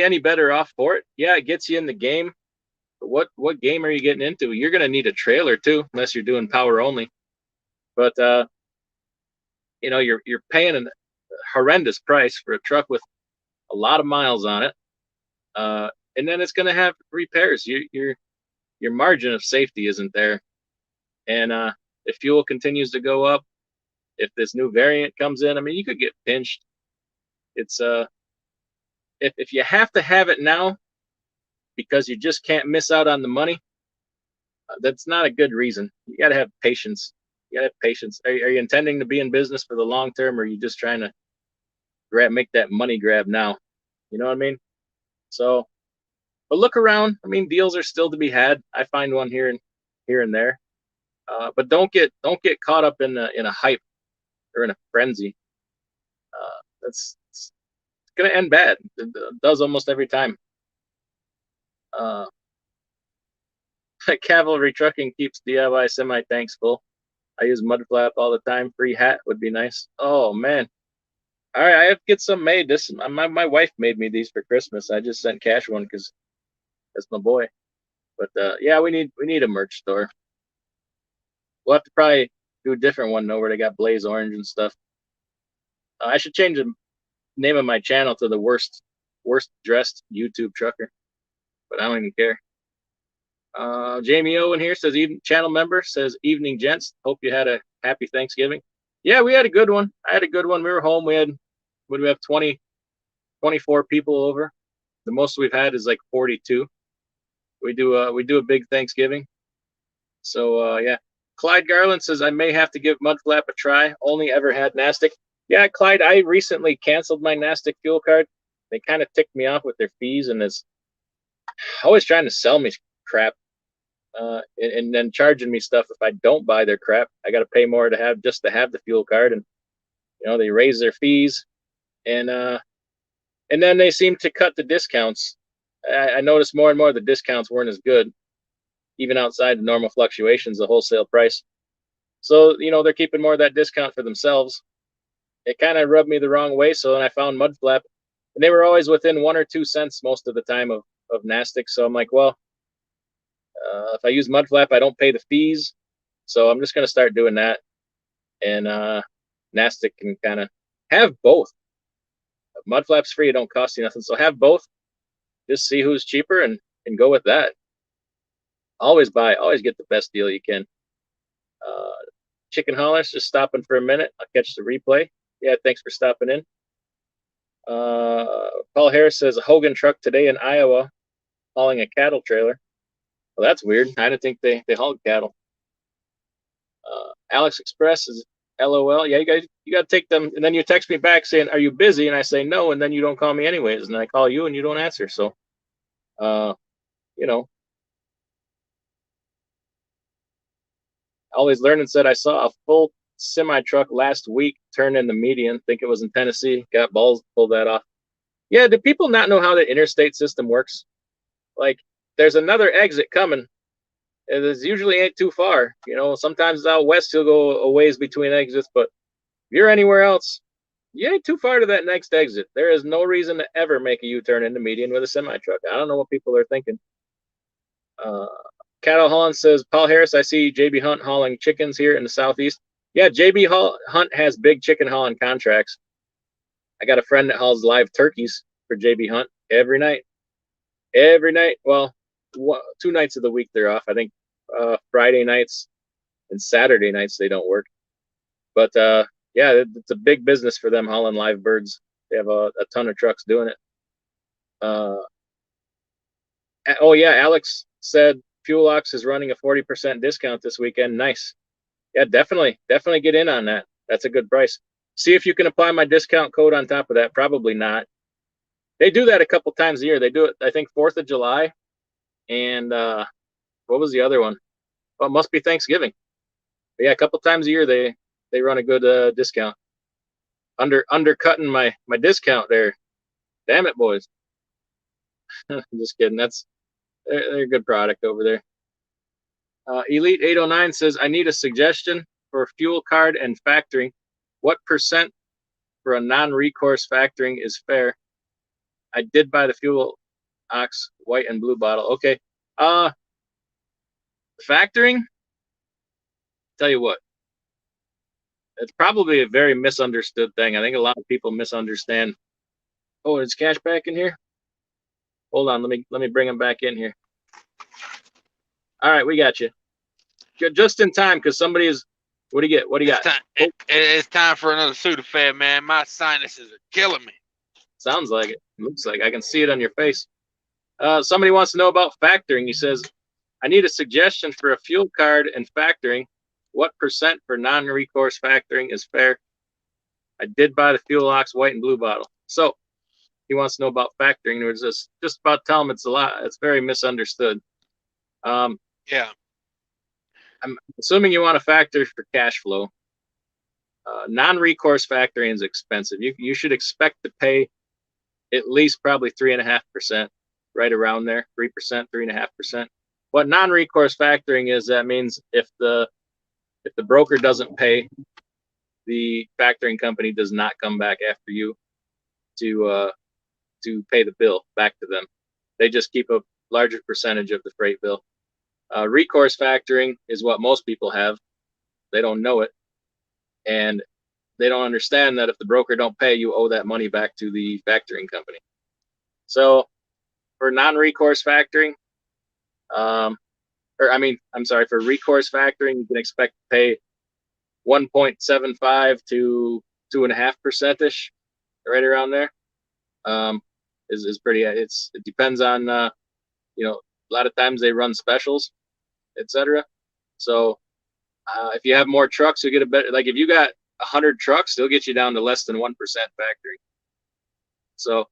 any better off for it? Yeah, it gets you in the game. But what game are you getting into? You're gonna need a trailer too, unless you're doing power only. But you're paying a horrendous price for a truck with a lot of miles on it. And then it's gonna have repairs. Your margin of safety isn't there. And if fuel continues to go up, if this new variant comes in, I mean, you could get pinched. It's if you have to have it now because you just can't miss out on the money, that's not a good reason. You got to have patience. You got to have patience. Are you intending to be in business for the long term, or are you just trying to make that money grab now. You know what I mean? So, but look around. I mean, deals are still to be had. I find one here and there. But don't get caught up in a hype or in a frenzy. It's gonna end bad. It does almost every time. Cavalry Trucking keeps DIY semi tanks full. I use mud flap all the time. Free hat would be nice. Oh man. All right, I have to get some made. This my wife made me these for Christmas. I just sent Cash one because that's my boy. But yeah, we need a merch store. We'll have to probably do a different one though, where they got blaze orange and stuff. I should change the name of my channel to the worst dressed YouTube trucker, but I don't even care. Jamie Owen here says, channel member says, evening gents. Hope you had a happy Thanksgiving. Yeah, we had a good one. I had a good one. We were home. We had, what do we have, 24 people over. The most we've had is like 42. We do a big Thanksgiving. So yeah. Clyde Garland says, I may have to give Mudflap a try. Only ever had Nastic. Yeah, Clyde, I recently canceled my Nastic fuel card. They kind of ticked me off with their fees and is always trying to sell me crap. And then charging me stuff if I don't buy their crap. I got to pay more to have the fuel card, and they raise their fees, and then they seem to cut the discounts. I noticed more and more the discounts weren't as good, even outside the normal fluctuations, the wholesale price. So they're keeping more of that discount for themselves. It kind of rubbed me the wrong way. So then I found Mudflap, and they were always within 1 or 2 cents most of the time of Nastic. So I'm like, well. If I use Mudflap, I don't pay the fees, so I'm just going to start doing that. And Nastic can kind of have both. If Mudflap's free; it don't cost you nothing. So have both. Just see who's cheaper and go with that. Always get the best deal you can. Chicken Hollers, just stopping for a minute. I'll catch the replay. Yeah, thanks for stopping in. Paul Harris says a Hogan truck today in Iowa hauling a cattle trailer. Well, that's weird. I didn't think they hauled cattle. Alex Express is LOL. Yeah, you got to take them. And then you text me back saying, are you busy? And I say no, and then you don't call me anyways. And I call you and you don't answer. So, Always Learning said, I saw a full semi truck last week turn in the median. Think it was in Tennessee. Got balls to pull that off. Yeah, do people not know how the interstate system works? Like, there's another exit coming. It usually ain't too far. Sometimes out west you'll go a ways between exits, but if you're anywhere else, you ain't too far to that next exit. There is no reason to ever make a U-turn into median with a semi-truck. I don't know what people are thinking. Cattle Holland says, Paul Harris, I see JB Hunt hauling chickens here in the southeast. Yeah, JB Hunt has big chicken hauling contracts. I got a friend that hauls live turkeys for JB Hunt every night. Every night. Well, 2 nights of the week they're off. I think Friday nights and Saturday nights they don't work. But yeah, it's a big business for them hauling live birds. They have a ton of trucks doing it. Oh yeah, Alex said Fuel Ox is running a 40% discount this weekend. Nice. Yeah, definitely get in on that. That's a good price. See if you can apply my discount code on top of that. Probably not. They do that a couple times a year. They do it, I think, 4th of July. And what was the other one? Well, it must be Thanksgiving. But yeah, a couple times a year they run a good discount. Undercutting my discount there. Damn it, boys. Just kidding. They're a good product over there. Elite 809 says, I need a suggestion for fuel card and factoring. What percent for a non-recourse factoring is fair? I did buy the Fuel Ox white and blue bottle. Okay. Factoring, tell you what, it's probably a very misunderstood thing. I think a lot of people misunderstand. Oh, is Cash back in here? Hold on, let me bring him back in here. All right, we got you. Just in time, because somebody is. What do you get? What do you got? It's time for another Sudafed, man. My sinuses are killing me. Sounds like it. Looks like I can see it on your face. Somebody wants to know about factoring. He says, I need a suggestion for a fuel card and factoring. What percent for non-recourse factoring is fair? I did buy the Fuel Ox white and blue bottle. So he wants to know about factoring. We're just about tell him it's a lot. It's very misunderstood. Yeah. I'm assuming you want to factor for cash flow. Non-recourse factoring is expensive. You should expect to pay at least probably 3.5%, right around there, 3%, 3.5%. What non-recourse factoring is, that means if the broker doesn't pay, the factoring company does not come back after you to pay the bill back to them. They just keep a larger percentage of the freight bill. Recourse factoring is what most people have. They don't know it, and they don't understand that if the broker don't pay, you owe that money back to the factoring company. So for non-recourse factoring, for recourse factoring, you can expect to pay 1.75 to 2.5% ish, right around there. Is pretty. It depends on a lot of times they run specials, etc. So if you have more trucks, you get a better. Like if you got 100 trucks, they'll get you down to less than 1% factoring. So,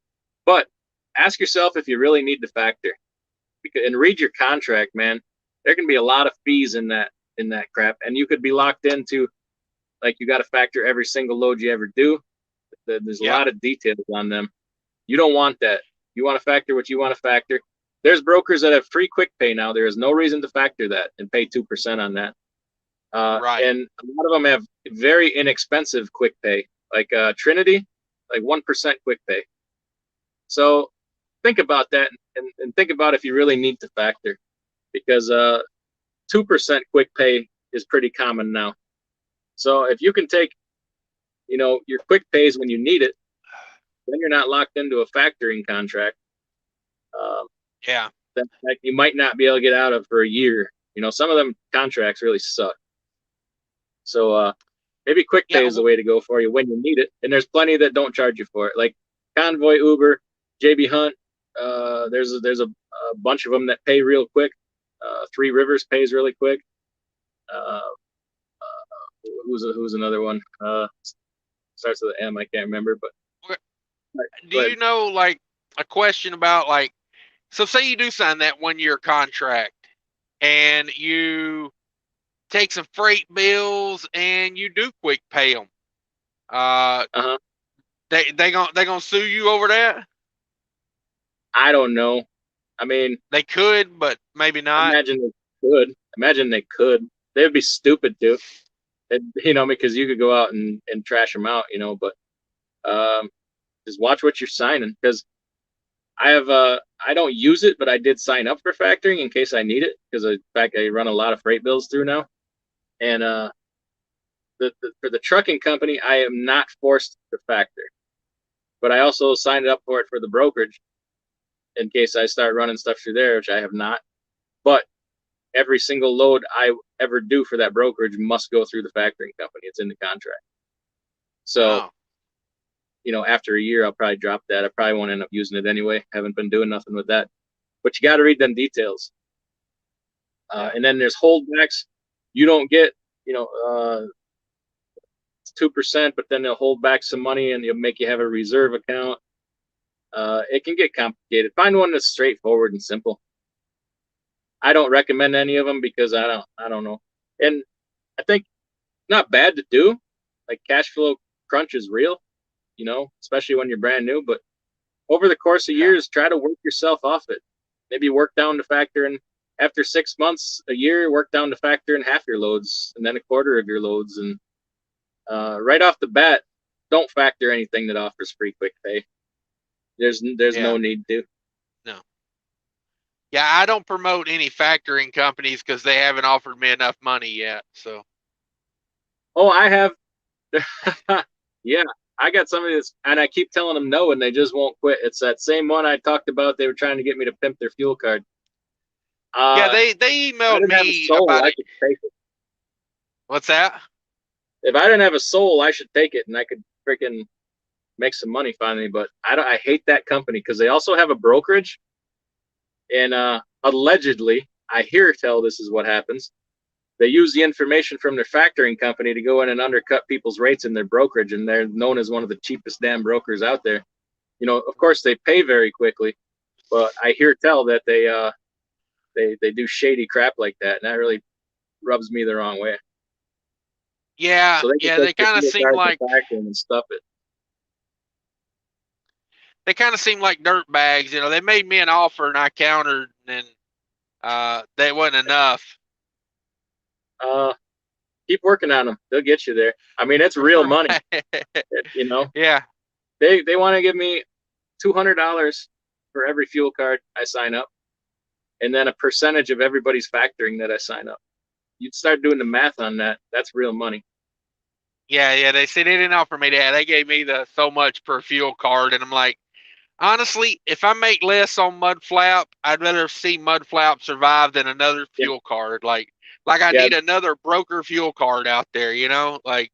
but ask yourself if you really need to factor, and read your contract, man. There can be a lot of fees in that crap, and you could be locked into, like, you got to factor every single load you ever do. There's a lot of details on them. You don't want that. You want to factor what you want to factor. There's brokers that have free quick pay now. There is no reason to factor that and pay 2% on that. Right. And a lot of them have very inexpensive quick pay, like Trinity, like 1% quick pay. So think about that, and think about if you really need to factor, because 2% quick pay is pretty common now. So if you can take, your quick pays when you need it, then you're not locked into a factoring contract. That you might not be able to get out of for a year. Some of them contracts really suck. So maybe quick pay is the way to go for you when you need it. And there's plenty that don't charge you for it, like Convoy, Uber, JB Hunt. There's a bunch of them that pay real quick. Three Rivers pays really quick. Who's another one? Starts with an M. I can't remember, but. Do you know, like, a question about, like, so say you do sign that 1-year contract and you take some freight bills and you do quick pay them. They gonna sue you over that? I don't know. I mean, they could, but maybe not. Imagine they could. They would be stupid to. Because you could go out and trash them out, but just watch what you're signing, because I don't use it, but I did sign up for factoring in case I need it, because in fact I run a lot of freight bills through now. And for the trucking company, I am not forced to factor, but I also signed up for it for the brokerage in case I start running stuff through there, which I have not. But every single load I ever do for that brokerage must go through the factoring company. It's in the contract. So, after a year, I'll probably drop that. I probably won't end up using it anyway. Haven't been doing nothing with that. But you got to read them details. And then there's holdbacks. You don't get, 2%, but then they'll hold back some money and they'll make you have a reserve account. It can get complicated. Find one that's straightforward and simple. I don't recommend any of them because I don't know. And I think not bad to do. Like, cash flow crunch is real, especially when you're brand new. But over the course of years, try to work yourself off it. Maybe work down to factor in, after 6 months, a year, work down to factor in half your loads and then a quarter of your loads. And right off the bat, don't factor anything that offers free quick pay. There's no need to. No. Yeah, I don't promote any factoring companies because they haven't offered me enough money yet. So. Oh, I have. Yeah, I got somebody and I keep telling them no, and they just won't quit. It's that same one I talked about. They were trying to get me to pimp their fuel card. They emailed me about it. What's that? If I didn't have a soul, I should take it, and I could freaking make some money finally. But I hate that company because they also have a brokerage, and allegedly, I hear tell this is what happens. they use the information from their factoring company to go in and undercut people's rates in their brokerage, and they're known as one of the cheapest damn brokers out there. Of course they pay very quickly, but I hear tell that they do shady crap like that, and that really rubs me the wrong way. Yeah, So they can yeah, take the fuel card to factoring and stuff it. They kind of seem like dirt bags. They made me an offer and I countered, and that wasn't enough. Keep working on them; they'll get you there. I mean, it's real money. Yeah. They want to give me $200 for every fuel card I sign up, and then a percentage of everybody's factoring that I sign up. You'd start doing the math on that. That's real money. Yeah. They said they didn't offer me that. They gave me the so much per fuel card, and I'm like, honestly, if I make less on Mud Flap, I'd rather see Mud Flap survive than another fuel card. Like I need another broker fuel card out there, like.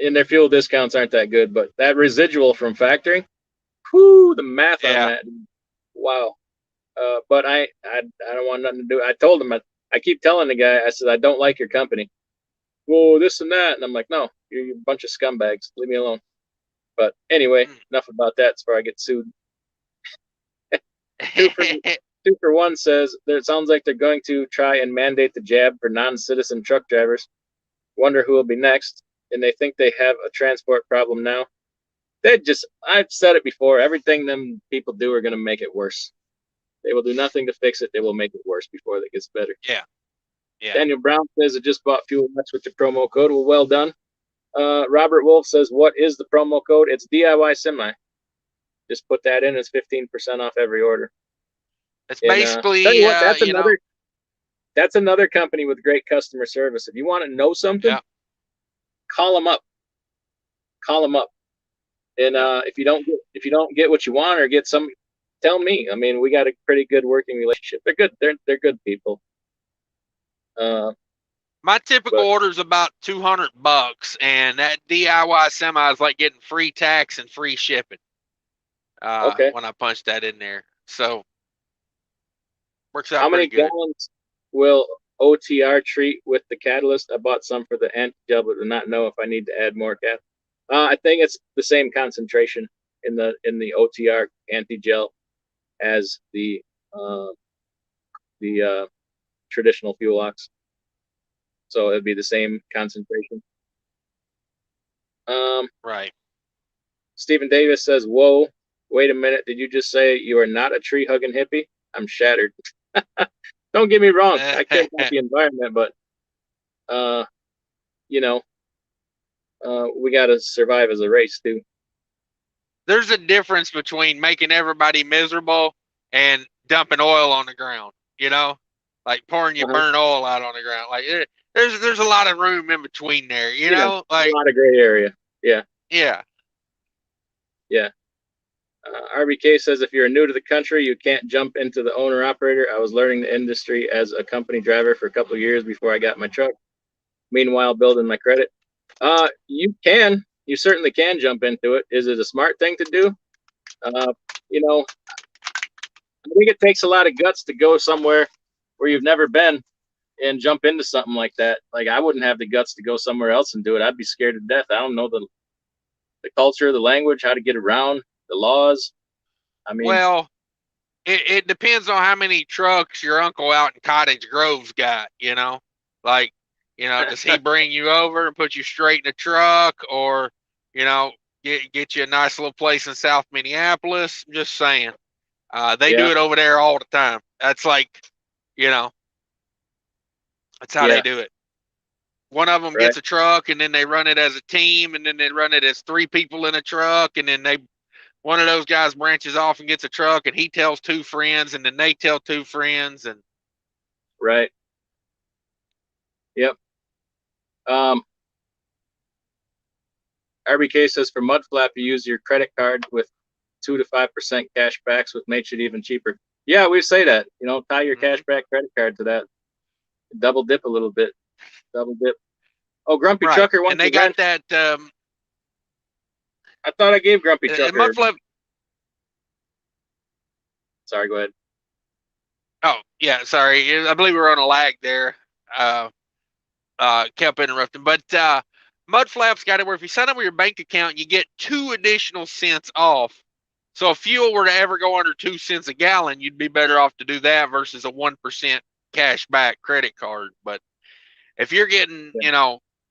And their fuel discounts aren't that good, but that residual from factoring, whoo, the math on that, wow. But I don't want nothing to do. I told him, I keep telling the guy, I said, I don't like your company. Whoa, this and that. And I'm like, no, you're a bunch of scumbags. Leave me alone. But anyway, enough about that before I get sued. Two for one says that it sounds like they're going to try and mandate the jab for non-citizen truck drivers. Wonder who will be next. And they think they have a transport problem now. I've said it before, everything them people do are going to make it worse. They will do nothing to fix it. They will make it worse before it gets better. Yeah. Daniel Brown says it just bought Fuel X with the promo code. Well done. Robert Wolf says, what is the promo code? It's DIY Semi. Just put that in. It's 15% off every order. It's basically, tell you what, that's another company with great customer service. If you want to know something, call them up. And if you don't get what you want or get some, tell me. I mean, we got a pretty good working relationship. They're good. They're good people. My typical order is about $200, and that DIY Semi is like getting free tax and free shipping. When I punch that in there, so works out. How many good. gallons will OTR treat with the catalyst? I bought some for the anti-gel, but do not know if I need to add more catalyst. I think it's the same concentration in the OTR anti-gel as the traditional fuel ox. So it'd be the same concentration. Right. Stephen Davis says, whoa, wait a minute. Did you just say you are not a tree hugging hippie? I'm shattered. Don't get me wrong. I care about the environment, but we got to survive as a race too. There's a difference between making everybody miserable and dumping oil on the ground, like pouring your burnt oil out on the ground. Like there's a lot of room in between there, like a lot of gray area. Yeah. RBK says, if you're new to the country, you can't jump into the owner operator. I was learning the industry as a company driver for a couple of years before I got my truck. Meanwhile, building my credit. You certainly can jump into it. Is it a smart thing to do? I think it takes a lot of guts to go somewhere where you've never been and jump into something like that. Like, I wouldn't have the guts to go somewhere else and do it. I'd be scared to death. I don't know the culture, the language, how to get around, the laws. I mean, well, it depends on how many trucks your uncle out in Cottage Grove's got, like, does he bring you over and put you straight in the truck, or, get you a nice little place in South Minneapolis? I'm just saying. They do it over there all the time. That's like, that's how they do it. One of them gets a truck, and then they run it as a team, and then they run it as 3 people in a truck, and then one of those guys branches off and gets a truck, and he tells 2 friends, and then they tell 2 friends, and right. Yep. RBK says for Mudflap, you use your credit card with 2 to 5% cash backs, which makes it even cheaper. Yeah, we say that. Tie your cash back credit card to that. Double dip a little bit. Double dip. Oh, Grumpy Trucker wants. And they got that. I thought I gave Grumpy Trucker. Mudflap. Sorry, go ahead. Oh yeah, sorry. I believe we're on a lag there. kept interrupting. But Mud Flaps got it where if you sign up with your bank account, you get 2 additional cents off. So if fuel were to ever go under 2 cents a gallon, you'd be better off to do that versus a 1% cash back credit card. But if you're getting,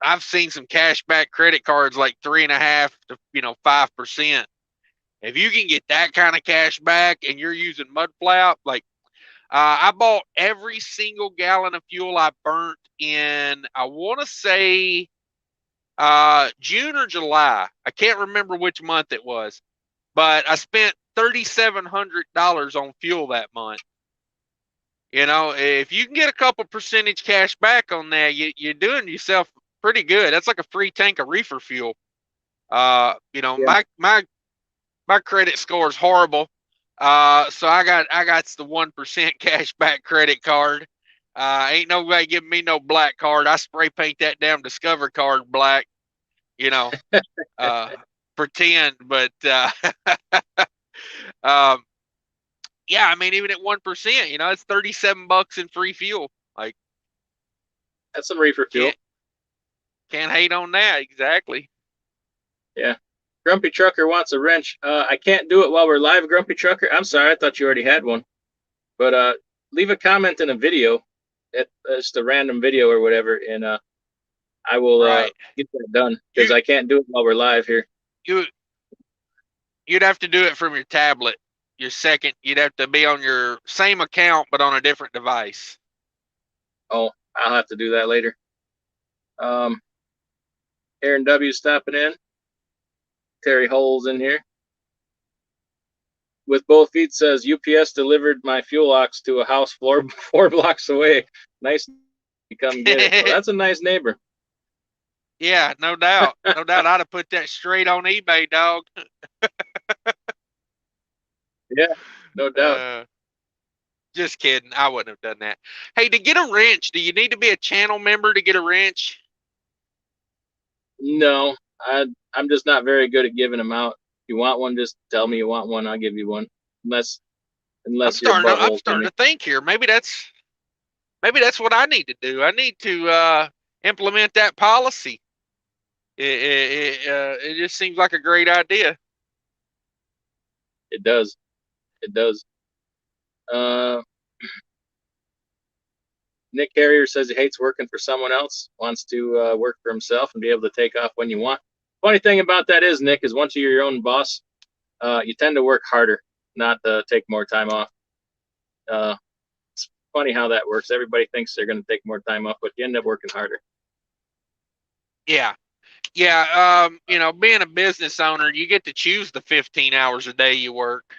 I've seen some cash back credit cards like 3.5 to 5%. If you can get that kind of cash back and you're using Mud Flap, like I bought every single gallon of fuel I burnt in, I want to say June or July. I can't remember which month it was, but I spent $3,700 on fuel that month. If you can get a couple percentage cash back on that, you're doing yourself pretty good. That's like a free tank of reefer fuel. My credit score is horrible. So I got the 1% cash back credit card. Ain't nobody giving me no black card. I spray paint that damn Discover card black, pretend. But yeah, I mean, even at 1%, it's $37 in free fuel. Like, that's some reefer fuel. Can't hate on that. Exactly. Yeah. Grumpy Trucker wants a wrench. I can't do it while we're live, Grumpy Trucker. I'm sorry, I thought you already had one. But leave a comment in a video, just a random video or whatever, and I will get that done because I can't do it while we're live here. You'd have to do it from your tablet. You'd have to be on your same account but on a different device. Oh, I'll have to do that later. Aaron W. stopping in. Terry Holes in here. With both feet says UPS delivered my fuel ox to a house 4 blocks away. Nice to come get it. Well, that's a nice neighbor. Yeah, no doubt. No doubt. I'd have put that straight on eBay, dog. Yeah, no doubt. Just kidding. I wouldn't have done that. Hey, to get a wrench, do you need to be a channel member to get a wrench? No, I'm just not very good at giving them out. If you want one, just tell me you want one. I'll give you one. Unless I'm starting to think here. Maybe that's what I need to do. I need to implement that policy. It just seems like a great idea. It does. It does. Nick Carrier says he hates working for someone else, wants to work for himself and be able to take off when you want. Funny thing about that is, Nick, is once you're your own boss, you tend to work harder, not to take more time off. It's funny how that works. Everybody thinks they're going to take more time off, but you end up working harder. Yeah. Yeah. Being a business owner, you get to choose the 15 hours a day you work,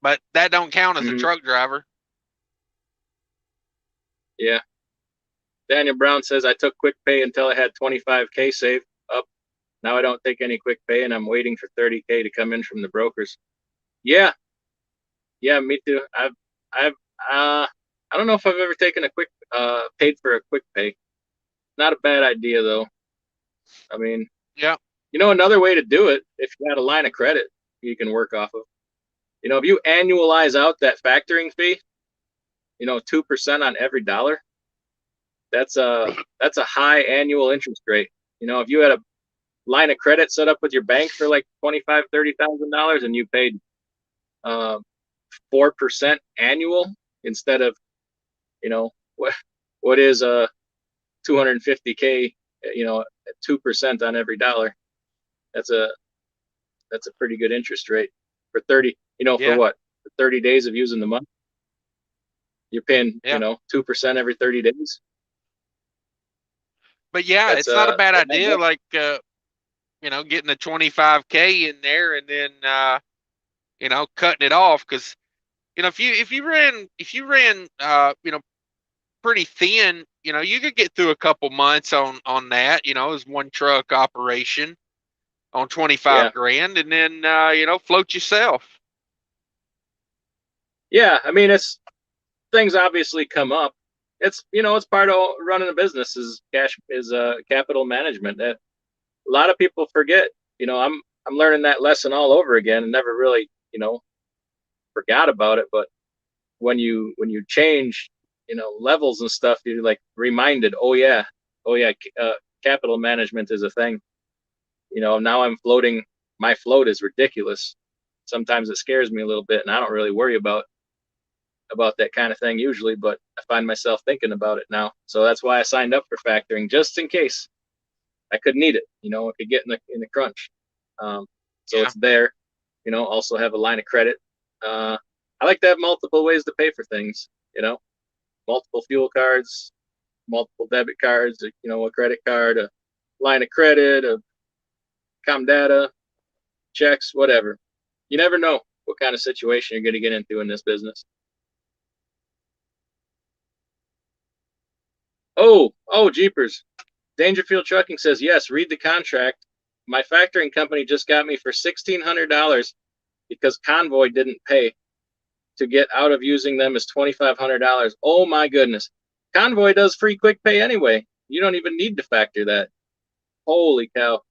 but that don't count as a truck driver. Yeah. Daniel Brown says, I took quick pay until I had 25K saved up. Now I don't take any quick pay and I'm waiting for 30K to come in from the brokers. Yeah. Yeah, me too. I don't know if I've ever taken paid for a quick pay. Not a bad idea though. I mean, yeah. Another way to do it, if you had a line of credit you can work off of. If you annualize out that factoring fee, 2% on every dollar, that's a high annual interest rate. If you had a line of credit set up with your bank for like $25,000-$30,000 and you paid 4% annual instead of what is a 250K, 2% on every dollar, that's a pretty good interest rate for 30, for what, for 30 days of using the money. You're paying, 2% every 30 days. But yeah, it's not a bad idea. Like, getting the 25K in there and then, cutting it off. Cause, if you ran, pretty thin, you could get through a couple months on that, as one truck operation on 25 grand and then, float yourself. Yeah. I mean, things obviously come up. It's it's part of running a business is capital management that a lot of people forget. I'm learning that lesson all over again and never really forgot about it. But when you change levels and stuff, you're like reminded, oh yeah, capital management is a thing. Now I'm floating. My float is ridiculous. Sometimes it scares me a little bit, and I don't really worry about that kind of thing usually, but I find myself thinking about it now. So that's why I signed up for factoring, just in case I could need it. I could get in the crunch. So Yeah. it's there. Also have a line of credit. I like to have multiple ways to pay for things. Multiple fuel cards, multiple debit cards. A credit card, a line of credit, a Comdata, checks, whatever. You never know what kind of situation you're going to get into in this business. Oh, jeepers. Dangerfield Trucking says, yes, read the contract. My factoring company just got me for $1,600 because Convoy didn't pay. To get out of using them is $2,500. Oh my goodness. Convoy does free quick pay anyway. You don't even need to factor that. Holy cow.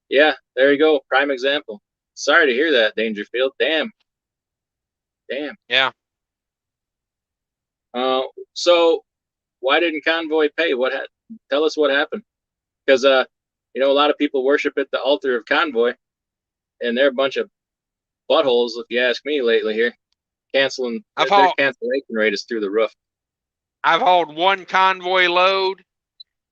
Yeah, there you go. Prime example. Sorry to hear that, Dangerfield. Damn. Yeah. So why didn't Convoy pay? Tell us what happened. Because a lot of people worship at the altar of Convoy, and they're a bunch of buttholes, if you ask me, lately here. Their cancellation rate is through the roof. I've hauled one Convoy load,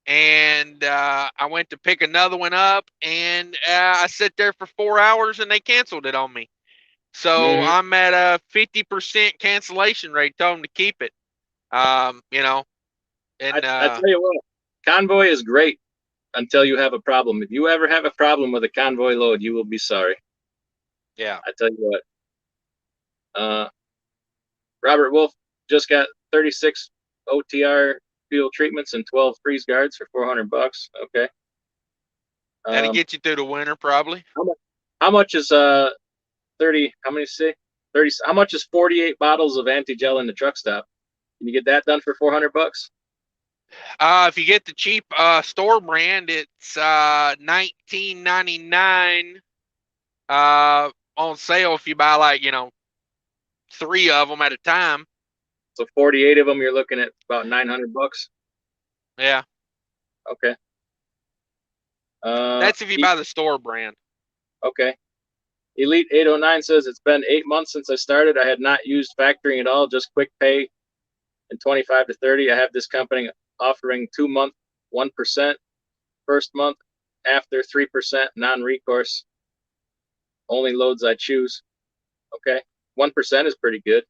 and I went to pick another one up, and I sat there for 4 hours, and they canceled it on me. So I'm at a 50% cancellation rate. Told them to keep it. And I tell you what, Convoy is great until you have a problem. If you ever have a problem with a Convoy load, you will be sorry. Yeah. I tell you what. Robert Wolf just got 36 OTR fuel treatments and 12 freeze guards for $400. Okay. That'll get you through the winter, probably. How much is 30? How many say 30? How much is 48 bottles of anti-gel in the truck stop? Can you get that done for $400? If you get the cheap store brand, it's $19.99 on sale if you buy like 3 of them at a time. So 48 of them, you're looking at about $900. Yeah. Okay. That's if you buy the store brand. Okay. Elite 809 says, it's been 8 months since I started. I had not used factoring at all, just quick pay and 25 to 30. I have this company offering 2-month 1%, first month after 3% non-recourse. Only loads I choose. Okay. 1% is pretty good.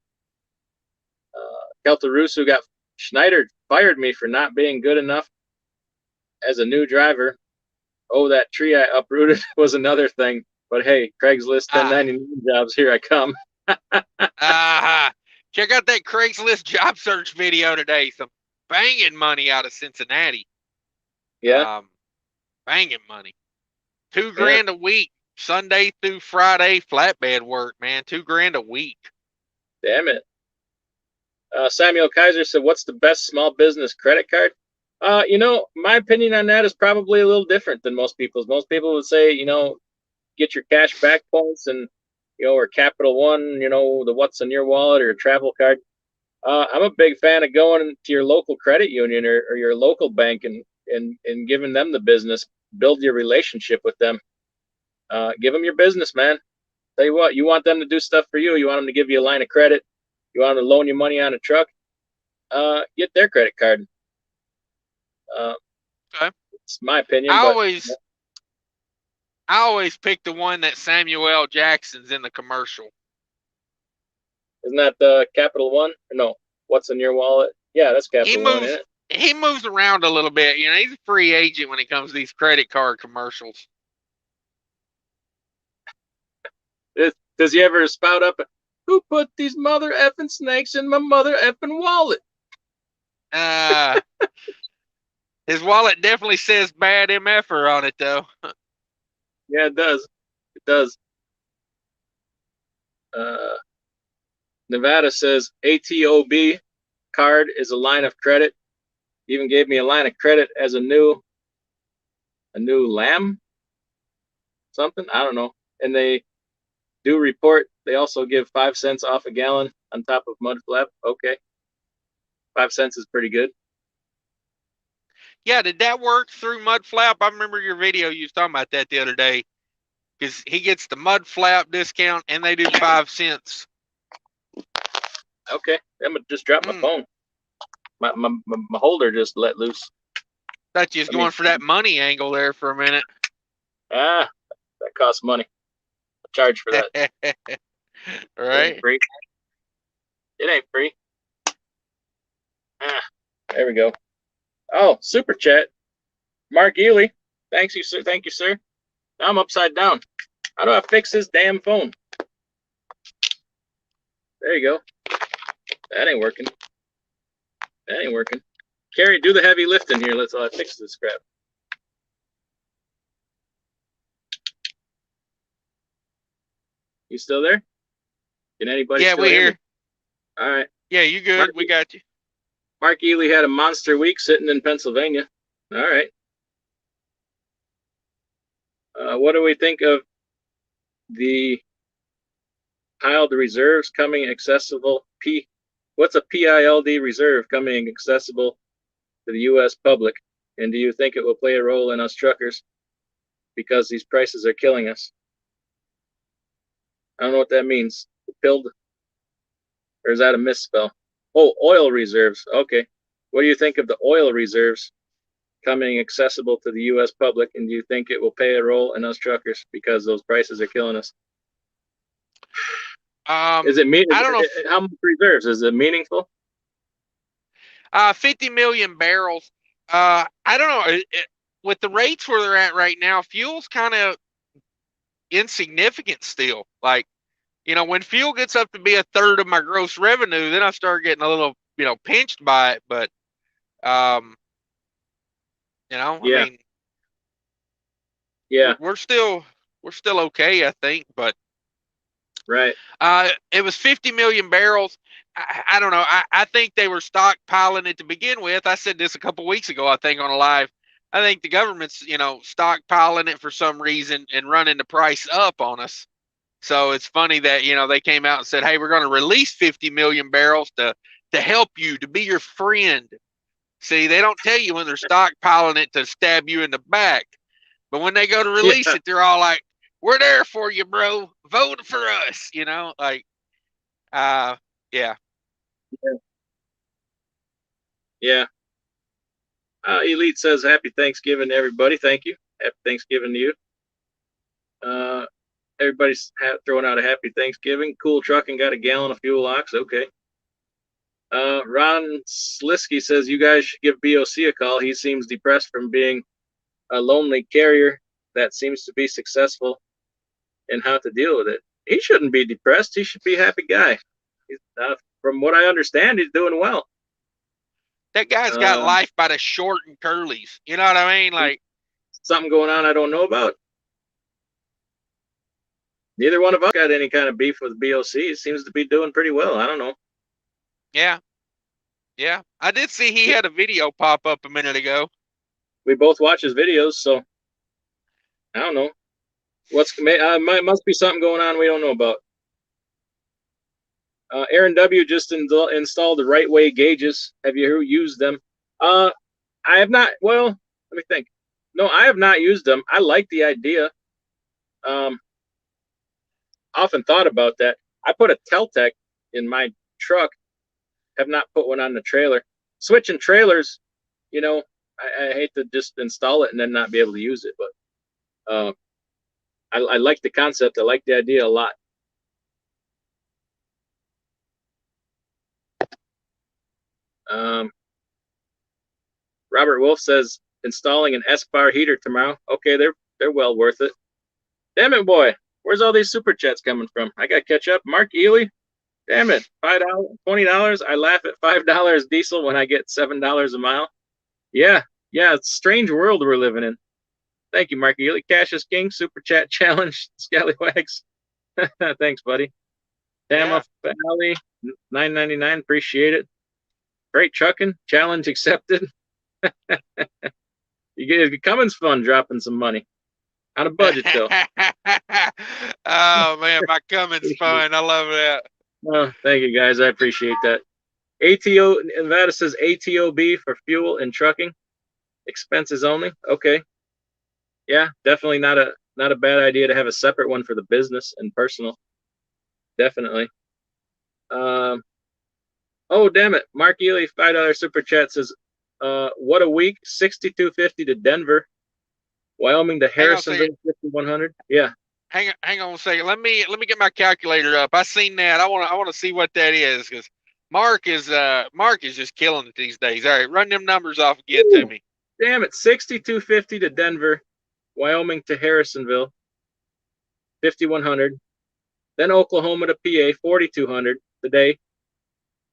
Keltarusu got Schneider fired me for not being good enough as a new driver. Oh, that tree I uprooted was another thing. But hey, Craigslist 1099 jobs, here I come. Check out that Craigslist job search video today. Some banging money out of Cincinnati. Yeah. Banging money. $2,000 a week, Sunday through Friday, flatbed work, man. $2,000 a week. Damn it. Samuel Kaiser said, what's the best small business credit card? My opinion on that is probably a little different than most people's. Most people would say, get your cash back points and, or Capital One, the what's in your wallet or a travel card. I'm a big fan of going to your local credit union or your local bank and giving them the business. Build your relationship with them. Give them your business, man. Tell you what, you want them to do stuff for you. You want them to give you a line of credit. You want them to loan you money on a truck. Get their credit card. Okay. It's my opinion. I always pick the one that Samuel L. Jackson's in the commercial. Isn't that the Capital One? No, what's in your wallet? Yeah, that's Capital One, isn't it? He moves around a little bit. He's a free agent when it comes to these credit card commercials. Does he ever spout up, who put these mother effing snakes in my mother effing wallet? His wallet definitely says bad MFer on it, though. Yeah, it does. It does. Nevada says ATOB card is a line of credit. Even gave me a line of credit as a new lamb something, I don't know. And they do report they also give 5 cents off a gallon on top of mud flap. Okay. 5 cents is pretty good. Yeah, did that work through Mud Flap? I remember your video you was talking about that the other day. Because he gets the Mud Flap discount and they do 5 cents. Okay, I'm gonna just drop my phone. My holder just let loose. Thought you was going for that money angle there for a minute. That costs money. I charge for that. Right? It ain't free. There we go. Oh, super chat. Mark Ely. Thank you, sir. Thank you, sir. Now I'm upside down. How do I fix this damn phone? There you go. That ain't working. That ain't working. Carrie, do the heavy lifting here. Let's fix this crap. You still there? Can anybody still hear me? All right. Yeah, you good. We got you. Mark Ely had a monster week sitting in Pennsylvania. All right. What do we think of the piled reserves coming accessible? What's a PILD reserve coming accessible to the U.S. public? And do you think it will play a role in us truckers because these prices are killing us? I don't know what that means. Pilled? Or is that a misspell? Oh, oil reserves. Okay. What do you think of the oil reserves coming accessible to the U.S. public? And do you think it will play a role in us truckers because those prices are killing us? Is it mean? I don't know. How much reserves? Is it meaningful? 50 million barrels. I don't know. With the rates where they're at right now, fuel's kind of insignificant still. Like, when fuel gets up to be a third of my gross revenue, then I start getting a little, pinched by it. But, Yeah. I mean, yeah, we're still okay, I think. But right. It was 50 million barrels. I don't know. I think they were stockpiling it to begin with. I said this a couple weeks ago, I think, on a live. I think the government's, stockpiling it for some reason and running the price up on us. So it's funny that, they came out and said, hey, we're going to release 50 million barrels to help you, to be your friend. See, they don't tell you when they're stockpiling it to stab you in the back. But when they go to release it, they're all like, we're there for you, bro. Vote for us, like, yeah. Yeah. Elite says, happy Thanksgiving to everybody. Thank you. Happy Thanksgiving to you. Everybody's throwing out a happy Thanksgiving. Cool Trucking got a gallon of fuel ox. Okay. Ron Slisky says, you guys should give BOC a call. He seems depressed from being a lonely carrier that seems to be successful in how to deal with it. He shouldn't be depressed. He should be a happy guy. From what I understand, he's doing well. That guy's got life by the short and curlies. You know what I mean? Like, something going on I don't know about. Neither one of us got any kind of beef with BOC. He seems to be doing pretty well. I don't know. Yeah. Yeah. I did see he had a video pop up a minute ago. We both watch his videos, so I don't know. Must be something going on we don't know about. Aaron W. just installed the right way gauges. Have you used them? I have not. Well, let me think. No, I have not used them. I like the idea. Often thought about that. I put a Teltec in my truck. Have not put one on the trailer. Switching trailers, I hate to just install it and then not be able to use it, but I like the concept. I like the idea a lot. Robert Wolf says installing an S-bar heater tomorrow. Okay, they're well worth it. Damn it, boy. Where's all these super chats coming from? I got to catch up. Mark Ely. Damn it. $5, $20. I laugh at $5 diesel when I get $7 a mile. Yeah, it's a strange world we're living in. Thank you, Mark Ely. Cash is King. Super chat challenge. Scallywags. Thanks, buddy. Tama Valley. $9.99. Appreciate it. Great trucking. Challenge accepted. You get Cummins Fund dropping some money. On a budget, though. Oh, man, my Cummins Fund. I love that. Oh, thank you, guys. I appreciate that. ATO Nevada says ATOB for fuel and trucking, expenses only. Okay, yeah, definitely not a bad idea to have a separate one for the business and personal. Definitely. Um, oh damn it, Mark Ely, $5 super chat says, what a week, 6250 to Denver, Wyoming to Hang on a second. Harrisonville, 5100. Yeah. Hang on a second. Let me get my calculator up. I seen that. I want to see what that is because Mark is just killing it these days. All right, run them numbers off again to me. Damn it, 6250 to Denver, Wyoming to Harrisonville, 5100. Then Oklahoma to PA, 4200 today.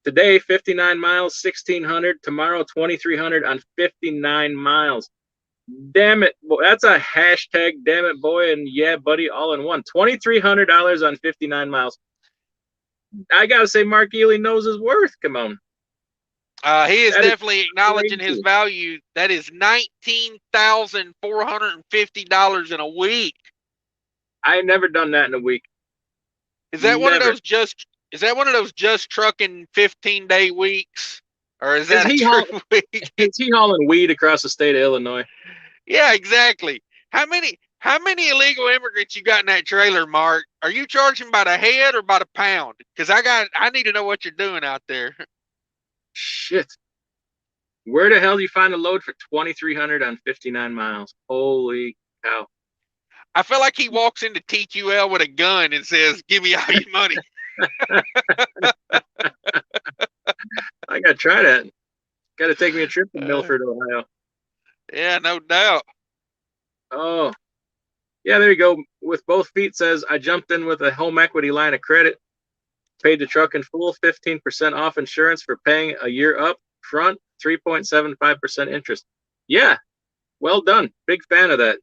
Today, 59 miles, 1600. Tomorrow, 2300 on 59 miles. Damn it. That's a hashtag damn it boy and yeah buddy all in one. $2,300 on 59 miles. I gotta say Mark Ely knows his worth. Come on. He is definitely acknowledging his value. That is $19,450 in a week. I ain't never done that in a week. Is that one of those just trucking 15-day weeks? Or is that a true week? Is he hauling weed across the state of Illinois? Yeah, exactly. How many illegal immigrants you got in that trailer, Mark? Are you charging by the head or by the pound? Because I need to know what you're doing out there. Shit. Where the hell do you find a load for 2,300 on 59 miles? Holy cow. I feel like he walks into TQL with a gun and says, "Give me all your money." I gotta try that. Gotta take me a trip to Milford, Ohio. Yeah, no doubt. Oh, yeah, there you go. With both feet says, I jumped in with a home equity line of credit, paid the truck in full, 15% off insurance for paying a year up front, 3.75% interest. Yeah, well done. Big fan of that.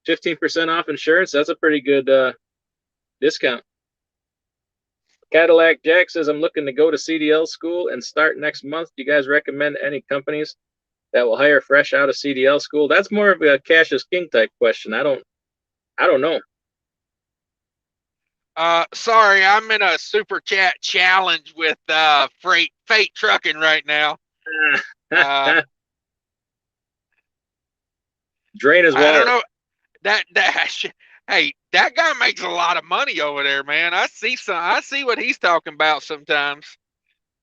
15% off insurance. That's a pretty good discount. Cadillac Jack says, I'm looking to go to CDL school and start next month. Do you guys recommend any companies that will hire fresh out of CDL school? That's more of a cash is king type question. I don't know. Sorry, I'm in a super chat challenge with Freight Trucking right now. Drain his wallet. I don't know. Hey, that guy makes a lot of money over there, man. I see what he's talking about sometimes.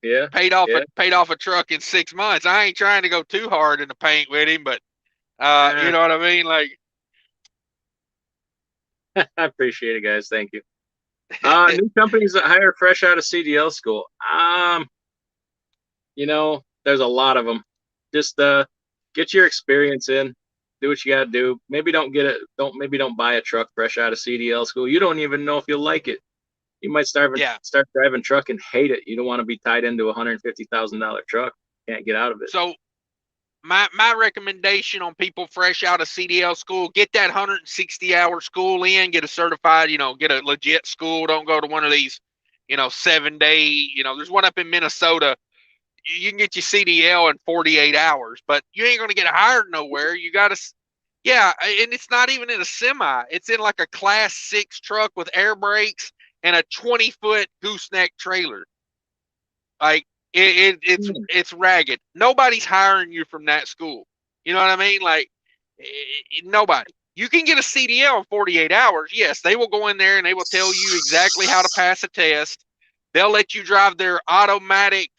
Yeah. Paid off a truck in 6 months. I ain't trying to go too hard in the paint with him, but you know what I mean? Like, I appreciate it, guys. Thank you. New companies that hire fresh out of CDL school. There's a lot of them. Just get your experience in. Do what you got to do. Maybe don't buy a truck fresh out of CDL school. You don't even know if you'll like it. You might start driving truck and hate it. You don't want to be tied into a $150,000 truck. Can't get out of it. So my recommendation on people fresh out of CDL school, get that 160-hour school in, get a certified, get a legit school. Don't go to one of these, 7-day, there's one up in Minnesota. You can get your CDL in 48 hours, but you ain't going to get hired nowhere. You got to, and it's not even in a semi. It's in like a class 6 truck with air brakes and a 20-foot gooseneck trailer. Like, it's ragged. Nobody's hiring you from that school. You know what I mean? Like, nobody. You can get a CDL in 48 hours. Yes, they will go in there and they will tell you exactly how to pass a test. They'll let you drive their automatic,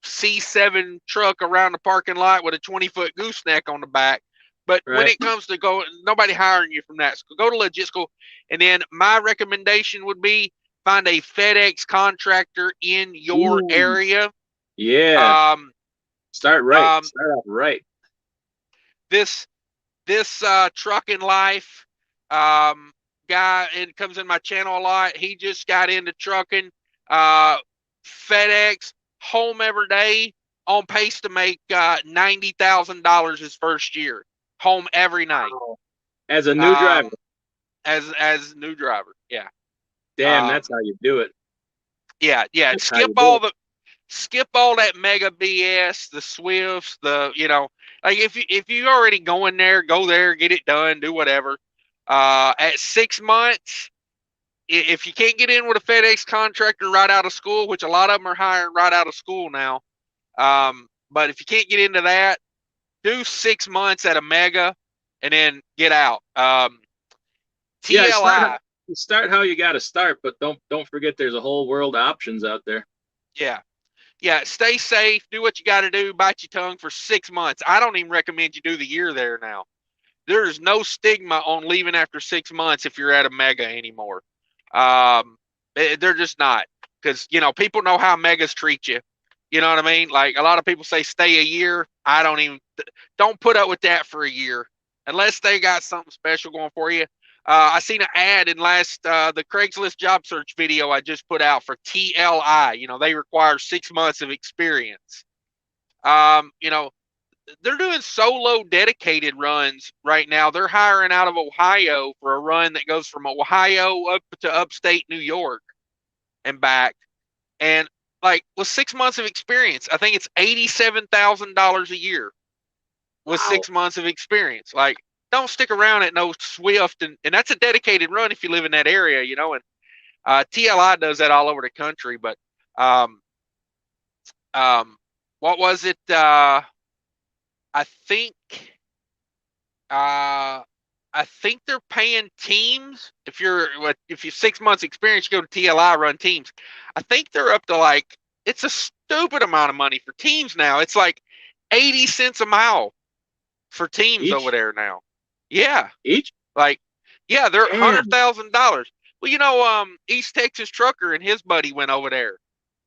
C7 truck around the parking lot with a 20-foot gooseneck on the back. But when it comes to nobody hiring you from that school. Go to legit school. And then my recommendation would be find a FedEx contractor in your area. Yeah. Start right. Start off right. This trucking life guy, it comes in my channel a lot. He just got into trucking. FedEx, home every day, on pace to make $90,000 his first year. Home every night. As a new driver. As new driver, yeah. Damn, that's how you do it. Yeah. Skip all that mega BS, the Swifts, like if you already going there, go there, get it done, do whatever. At 6 months, if you can't get in with a FedEx contractor right out of school, which a lot of them are hiring right out of school now, but if you can't get into that, do 6 months at a mega and then get out. Yeah, TLI. start how you got to start, but don't forget there's a whole world of options out there. Yeah, stay safe, do what you got to do, bite your tongue for 6 months. I don't even recommend you do the year there now. There's no stigma on leaving after 6 months if you're at a mega anymore. They're just not, because people know how megas treat you. You know what I mean? Like, a lot of people say stay a year. Don't put up with that for a year unless they got something special going for you. I seen an ad in the Craigslist job search video I just put out for TLI. They require 6 months of experience. They're doing solo dedicated runs right now. They're hiring out of Ohio for a run that goes from Ohio up to upstate New York and back. And like, with 6 months of experience, I think it's $87,000 a year with 6 months of experience. Like, don't stick around at no Swift, and that's a dedicated run if you live in that area, and TLI does that all over the country. But what was it? I think they're paying teams. If you're 6 months experience, you go to TLI, run teams. I think they're up to it's a stupid amount of money for teams now. It's like 80 cents a mile for teams over there now. Yeah. Each? Yeah, they're $100,000. Well, East Texas Trucker and his buddy went over there.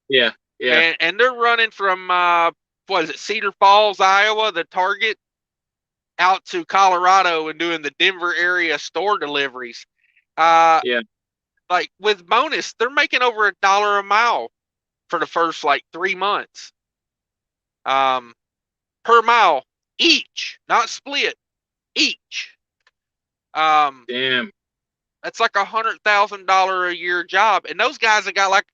Yeah. And they're running from Cedar Falls, Iowa, the Target, out to Colorado and doing the Denver area store deliveries. Like, with bonus, they're making over $1 a mile for the first 3 months. Per mile each, not split, each. Damn. That's like $100,000 a year job. And those guys have got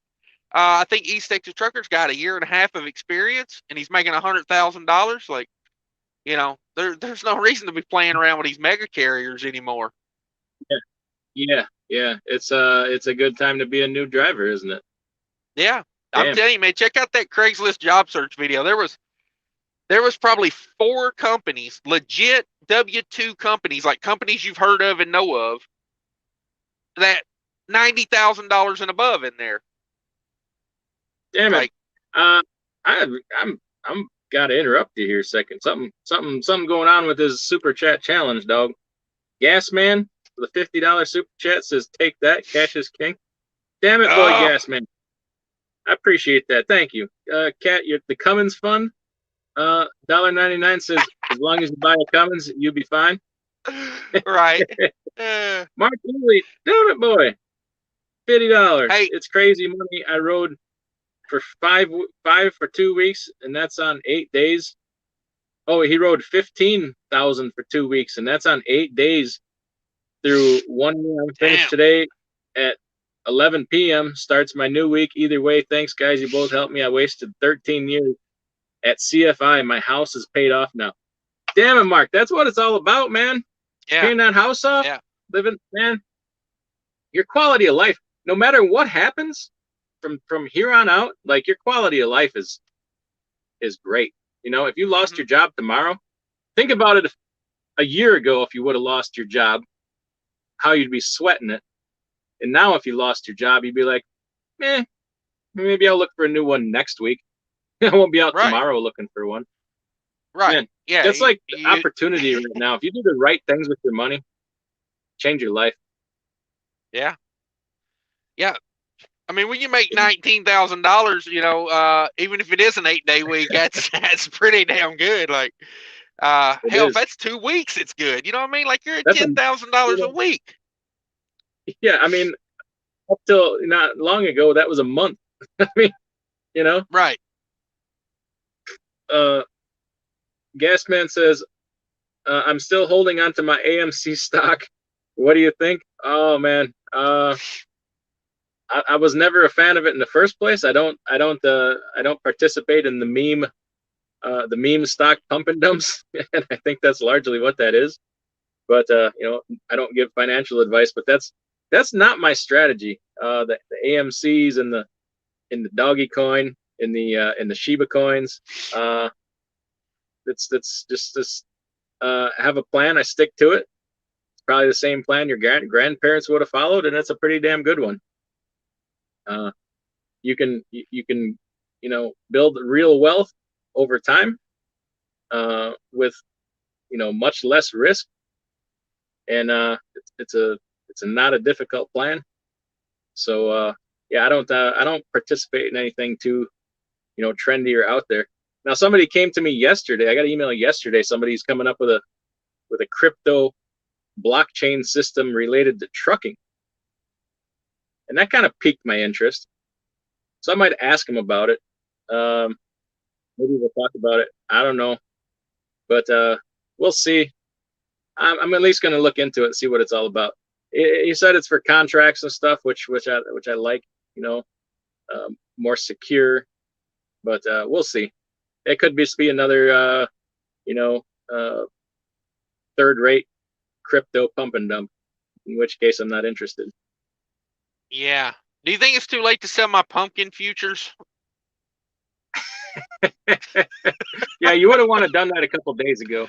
I think East Texas Trucker's got a year and a half of experience, and he's making $100,000. There's no reason to be playing around with these mega carriers anymore. Yeah. It's a good time to be a new driver, isn't it? Yeah. Damn. I'm telling you, man, check out that Craigslist job search video. There was probably 4 companies, legit W-2 companies, like companies you've heard of and know of, that $90,000 and above in there. Damn it! I'm gotta interrupt you here a second. Something going on with this super chat challenge, dog. Gas Man with a $50 super chat says, "Take that, cash is king." Damn it, boy, Gas Man. I appreciate that. Thank you. Cat, the Cummins Fund, $1.99 says, "As long as you buy a Cummins, you'll be fine." Right. Mark Lee, damn it, boy, $50. Hey. It's crazy money. I rode for five for 2 weeks, and that's on 8 days. Oh, he rode 15,000 for 2 weeks, and that's on 8 days through 1 year. I'm finished today at 11 p.m. Starts my new week. Either way, thanks, guys. You both helped me. I wasted 13 years at CFI. My house is paid off now. Damn it, Mark. That's what it's all about, man. Yeah. Paying that house off. Yeah. Living, man. Your quality of life, no matter what happens from here on out, your quality of life is great. If you lost your job tomorrow, think about it. A year ago, if you would have lost your job, how you'd be sweating it. And now if you lost your job, you'd be like, maybe I'll look for a new one next week. I won't be out tomorrow looking for one. Right. Man, yeah. That's opportunity right now. If you do the right things with your money, change your life. Yeah. Yeah. I mean, when you make $19,000, even if it is an 8-day week, that's pretty damn good. Hell, if that's 2 weeks, it's good. You know what I mean? You're at $10,000 a week. Yeah, I mean, up till not long ago, that was a month. I mean, Right. Gasman says, "I'm still holding on to my AMC stock. What do you think?" Oh man, I was never a fan of it in the first place. I don't participate in the meme stock pump and dumps, and I think that's largely what that is. But I don't give financial advice. But that's That's not my strategy. The AMC's and in the doggy coin, in the Shiba coins. That's just this. Have a plan. I stick to it. It's probably the same plan your grandparents would have followed, and it's a pretty damn good one. You can build real wealth over time with much less risk, and it's a not a difficult plan. So yeah, I don't participate in anything too trendy or out there. Now somebody came to me yesterday. I got an email yesterday. Somebody's coming up with a crypto blockchain system related to trucking, and that kind of piqued my interest. So I might ask him about it. Maybe we'll talk about it. I don't know, but we'll see. I'm at least going to look into it and see what it's all about. He said it's for contracts and stuff, which I like. More secure, but we'll see. It could just be another third-rate crypto pump and dump. In which case, I'm not interested. Yeah. Do you think it's too late to sell my pumpkin futures? Yeah, you would have wanted done that a couple days ago.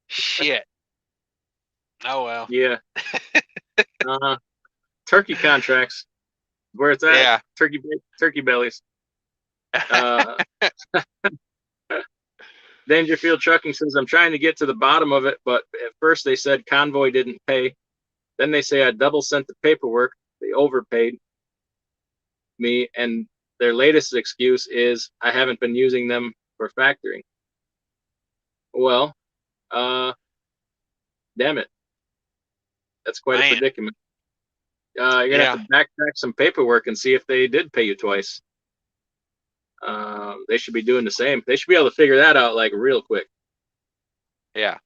Shit. Oh well. Yeah. Turkey contracts, where it's at. Yeah. Turkey bellies. Dangerfield Trucking says, I'm trying to get to the bottom of it, but at first they said Convoy didn't pay. Then they say I double sent the paperwork. They overpaid me, and their latest excuse is I haven't been using them for factoring. Well, damn it. That's quite a predicament. You're going to have to backtrack some paperwork and see if they did pay you twice. They should be doing the same. They should be able to figure that out like real quick. Yeah.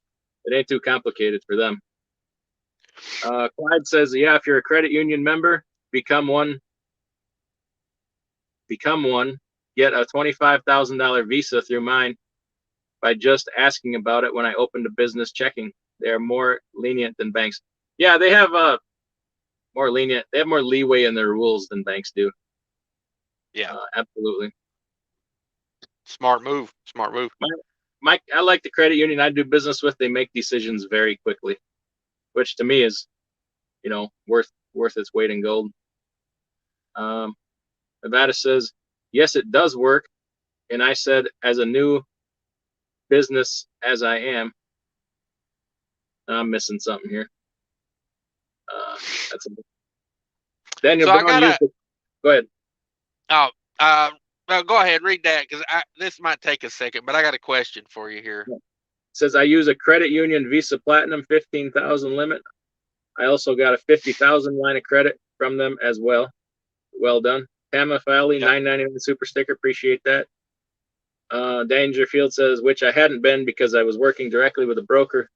It ain't too complicated for them. Clyde says, yeah, if you're a credit union member, become one. Get a $25,000 Visa through mine by just asking about it when I opened a business checking. They are more lenient than banks. Yeah, they have more lenient. They have more leeway in their rules than banks do. Yeah, absolutely. Smart move. I like the credit union I do business with. They make decisions very quickly, which to me is, worth its weight in gold. Nevada says, yes, it does work. And I said, as a new business as I am, I'm missing something here. That's Daniel. So go ahead. Oh, no, go ahead, read that, because this might take a second, but I got a question for you here. It says I use a credit union Visa Platinum 15,000 limit. I also got a 50,000 line of credit from them as well. Well done. Tama Fowley, $9.99 super sticker. Appreciate that. Dangerfield says, which I hadn't been because I was working directly with a broker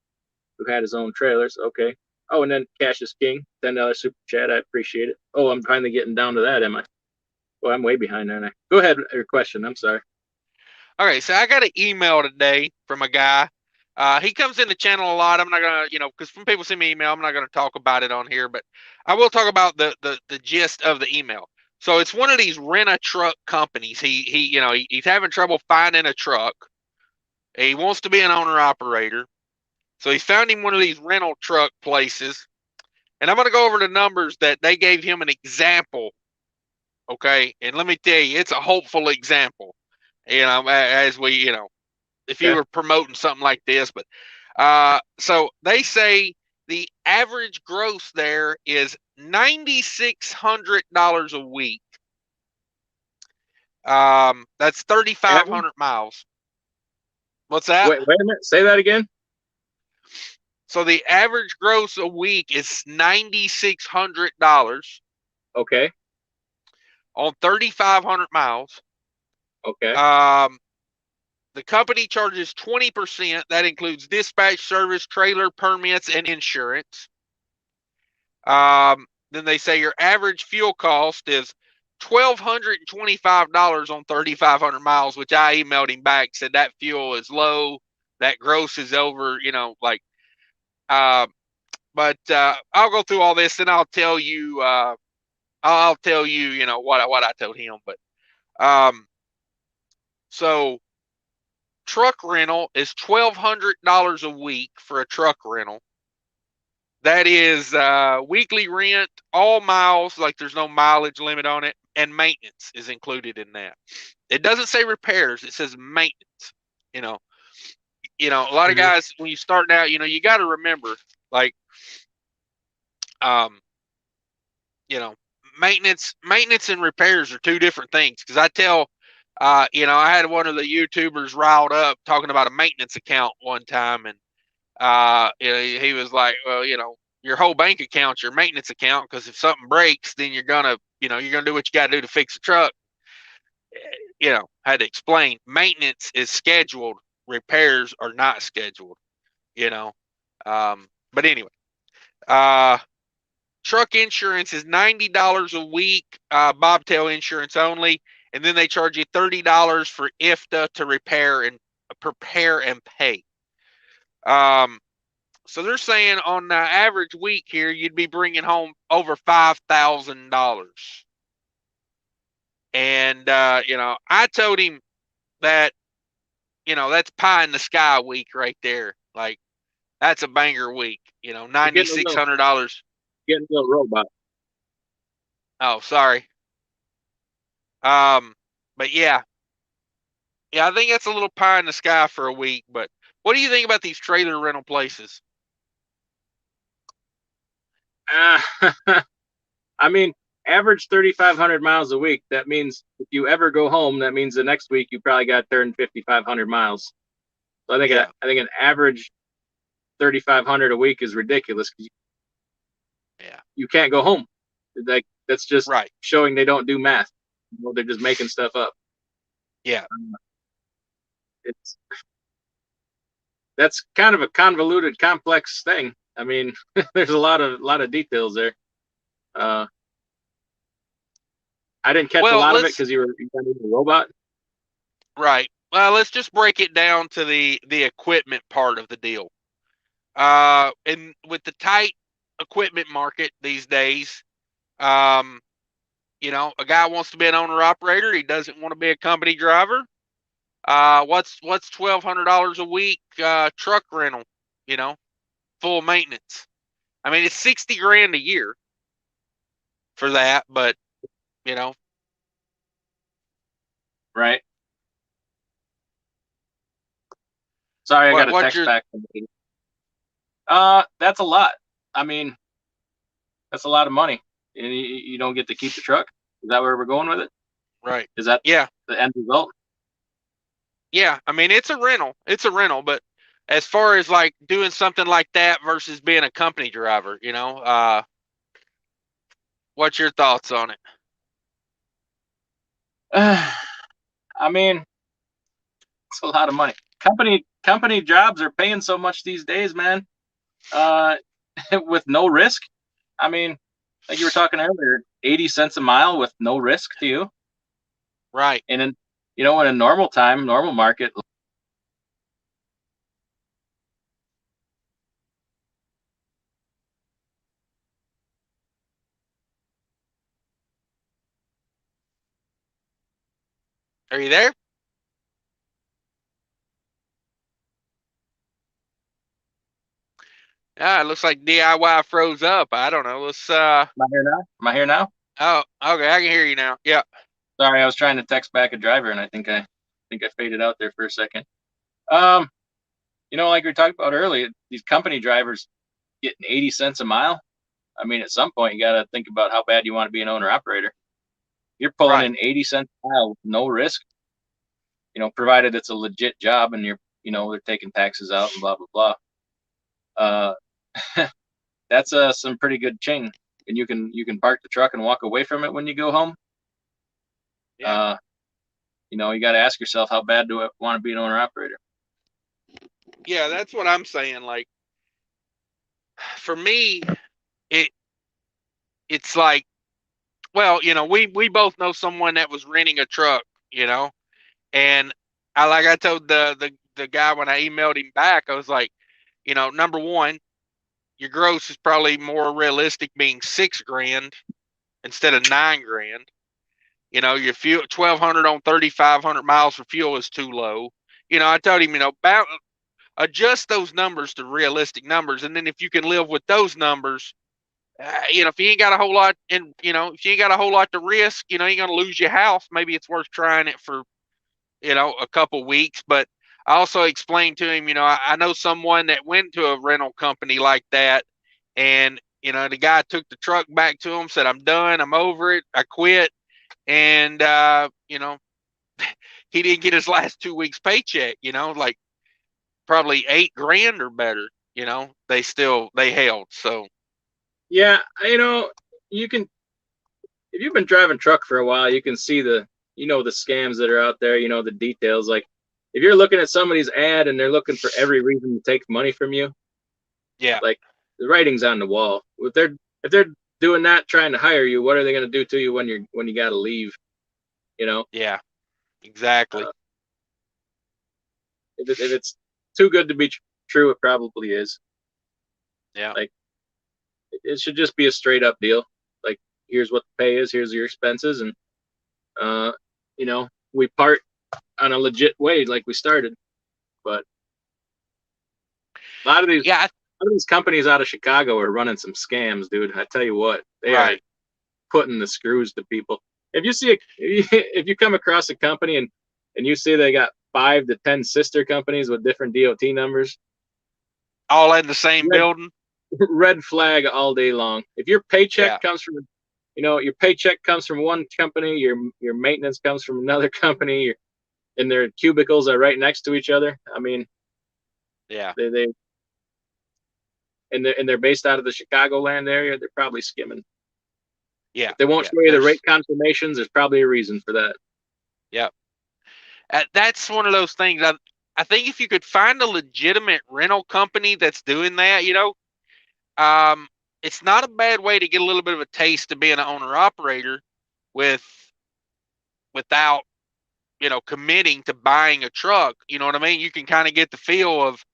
who had his own trailers. Okay. Oh, and then Cash is King, $10 super chat. I appreciate it. Oh, I'm finally getting down to that, am I? Well, I'm way behind, aren't I? Go ahead, your question. I'm sorry. Okay, so I got an email today from a guy. He comes in the channel a lot. I'm not gonna, because when people send me email, I'm not gonna talk about it on here, but I will talk about the gist of the email. So it's one of these rent-a-truck companies. He's having trouble finding a truck. He wants to be an owner-operator. So he found him one of these rental truck places. And I'm going to go over the numbers that they gave him an example. Okay. And let me tell you, it's a hopeful example. As we, if you were promoting something like this. But so they say the average gross there is $9,600 a week. That's 3,500 miles. What's that? Wait a minute. Say that again. So the average gross a week is $9,600. Okay. On 3,500 miles. Okay. The company charges 20%. That includes dispatch service, trailer permits, and insurance. Then they say your average fuel cost is $1,225 on 3,500 miles, which I emailed him back, said that fuel is low. That gross is over, but But I'll go through all this and I'll tell you. I'll tell you, what I told him. But so truck rental is $1,200 a week for a truck rental. That is weekly rent, all miles, like there's no mileage limit on it, and maintenance is included in that. It doesn't say repairs; it says maintenance. You know, a lot of guys when you start out, you got to remember, like, maintenance and repairs are two different things. Because I tell, I had one of the YouTubers riled up talking about a maintenance account one time, and he was like, well, your whole bank account's your maintenance account, because if something breaks, then you're gonna do what you got to do to fix the truck. Had to explain. Maintenance is scheduled. Repairs are not scheduled. But anyway, truck insurance is $90 a week, bobtail insurance only, and then they charge you $30 for IFTA to repair and prepare and pay. So they're saying on the average week here, you'd be bringing home over $5,000. And, I told him that, that's pie in the sky week right there. Like, that's a banger week, $9,600. Getting a little robot. Oh, sorry. But yeah, I think that's a little pie in the sky for a week. But what do you think about these trailer rental places? I mean, average 3,500 miles a week. That means if you ever go home, that means the next week you probably got to turn 5,500 miles. So I think I think an average 3,500 a week is ridiculous. You can't go home. Like, that's just showing they don't do math. They're just making stuff up. Yeah. That's kind of a convoluted, complex thing. I mean, there's a lot of details there. I didn't catch a lot of it because you got into a robot. Right. Well, let's just break it down to the equipment part of the deal. And with the tight equipment market these days, a guy wants to be an owner operator. He doesn't want to be a company driver. What's $1,200 a week truck rental? Full maintenance. I mean, it's $60,000 a year for that, but right. Sorry, I got a text back. That's a lot. I mean, that's a lot of money, and you don't get to keep the truck. Is that where we're going with it? Right. Is that the end result? Yeah, I mean, it's a rental. It's a rental, but as far as like doing something like that versus being a company driver, what's your thoughts on it? I mean, it's a lot of money. Company jobs are paying so much these days, man. With no risk. I mean, like you were talking earlier, 80 cents a mile with no risk to you. Right. And in a normal market. Are you there? Yeah, it looks like DIY froze up. I don't know. Let's Am I here now? Oh, okay, I can hear you now. Yeah. Sorry, I was trying to text back a driver, and I think I faded out there for a second. Like we were talking about earlier, these company drivers getting 80 cents a mile. I mean, at some point, you got to think about how bad you want to be an owner operator. You're pulling in 80 cents a mile with no risk. Provided it's a legit job and they're taking taxes out and blah blah blah. That's some pretty good ching, and you can park the truck and walk away from it when you go home. Yeah. You got to ask yourself, how bad do I want to be an owner operator? Yeah, that's what I'm saying. Like, for me, it's like, well, we both know someone that was renting a truck, and I told the guy when I emailed him back, I was like, number one, your gross is probably more realistic being $6,000 instead of $9,000. You know, your fuel 1,200 on 3,500 miles for fuel is too low. You know, I told him, adjust those numbers to realistic numbers, and then if you can live with those numbers, if you ain't got a whole lot, and if you ain't got a whole lot to risk, you're gonna lose your house. Maybe it's worth trying it for a couple weeks. But I also explained to him, I know someone that went to a rental company like that, and the guy took the truck back to him, said, "I'm done, I'm over it, I quit," and he didn't get his last 2 weeks paycheck. Like probably $8,000 or better. They held. So yeah, you can, if you've been driving truck for a while, you can see the scams that are out there, the details. Like if you're looking at somebody's ad and they're looking for every reason to take money from you, yeah, like the writing's on the wall. If they're doing that, trying to hire you, what are they going to do to you when you got to leave? Yeah, exactly. If it's too good to be true, it probably is. Yeah. Like it should just be a straight up deal. Like here's what the pay is, here's your expenses, and we part on a legit way like we started. But a lot of these companies out of Chicago are running some scams, dude. I tell you what, they are putting the screws to people. If you come across a company and you see they got 5 to 10 sister companies with different DOT numbers, all in the same building, red flag all day long. If your paycheck comes from, your paycheck comes from one company, your maintenance comes from another company, and their cubicles are right next to each other. I mean, yeah, they're based out of the Chicagoland area. They're probably skimming. Yeah, if they won't show you the rate confirmations, there's probably a reason for that. Yeah, that's one of those things. I think if you could find a legitimate rental company that's doing that, it's not a bad way to get a little bit of a taste of being an owner operator without committing to buying a truck. You know what I mean? You can kind of get the feel of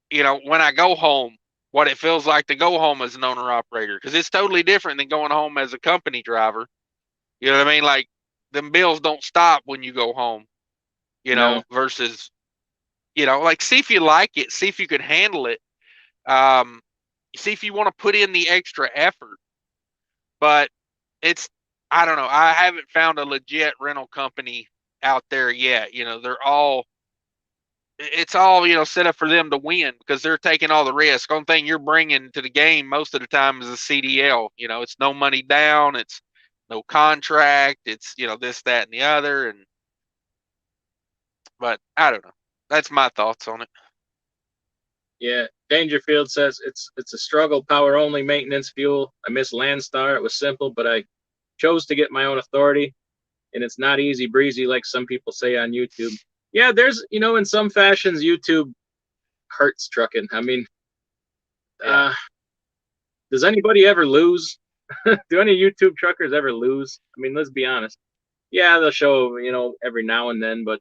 when I go home, what it feels like to go home as an owner operator, because it's totally different than going home as a company driver. You know what I mean? Like them bills don't stop when you go home, No. versus, like see if you like it, see if you can handle it. See if you want to put in the extra effort. But I don't know. I haven't found a legit rental company out there yet. It's all, set up for them to win because they're taking all the risk. Only thing you're bringing to the game most of the time is a CDL. It's no money down. It's no contract. It's, this, that, and the other. But I don't know. That's my thoughts on it. Yeah. Dangerfield says it's a struggle, power only maintenance fuel. I miss Landstar. It was simple, but I chose to get my own authority, and it's not easy breezy like some people say on YouTube. Yeah, there's, in some fashions, YouTube hurts trucking. I mean, does anybody ever lose? Do any YouTube truckers ever lose? I mean, let's be honest. Yeah, they'll show, every now and then, but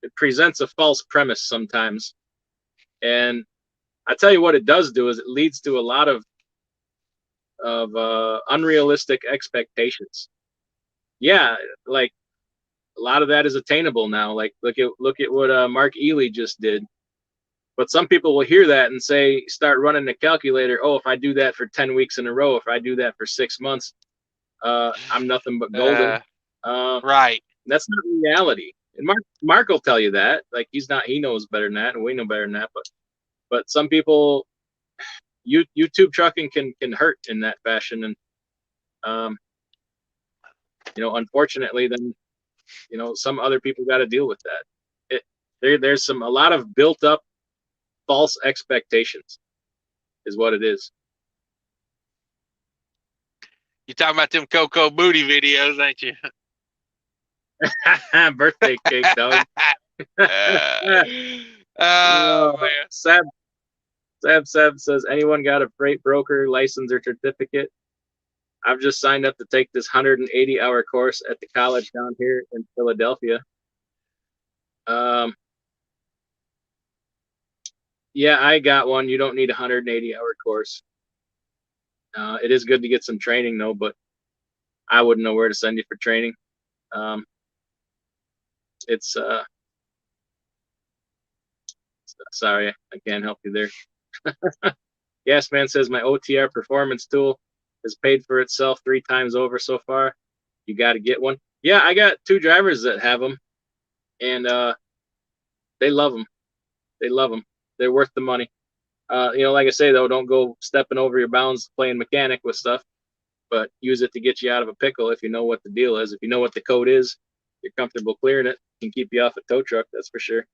it presents a false premise sometimes. And I tell you what it does do is it leads to a lot of unrealistic expectations. Yeah, like a lot of that is attainable now. Like look at what Mark Ely just did. But some people will hear that and start running the calculator. Oh, if I do that for 10 weeks in a row, if I do that for 6 months, I'm nothing but golden. Right. That's not reality. And Mark will tell you that. Like he knows better than that, and we know better than that. But some people, YouTube trucking can hurt in that fashion, and unfortunately, then some other people got to deal with that. There's a lot of built up false expectations, is what it is. You talking about them Cocoa Booty videos, ain't you? Birthday cake, dog. Oh man. Sab says, anyone got a freight broker license or certificate? I've just signed up to take this 180-hour course at the college down here in Philadelphia. Yeah, I got one. You don't need a 180-hour course. It is good to get some training though, but I wouldn't know where to send you for training. It's sorry, I can't help you there. Gas Man says my OTR performance tool has paid for itself 3 times over so far. You got to get one. Yeah, I got 2 drivers that have them, and they love them. They love them. They're worth the money. Like I say though, don't go stepping over your bounds playing mechanic with stuff, but use it to get you out of a pickle if you know what the deal is. If you know what the code is, you're comfortable clearing it. It can keep you off a tow truck, that's for sure.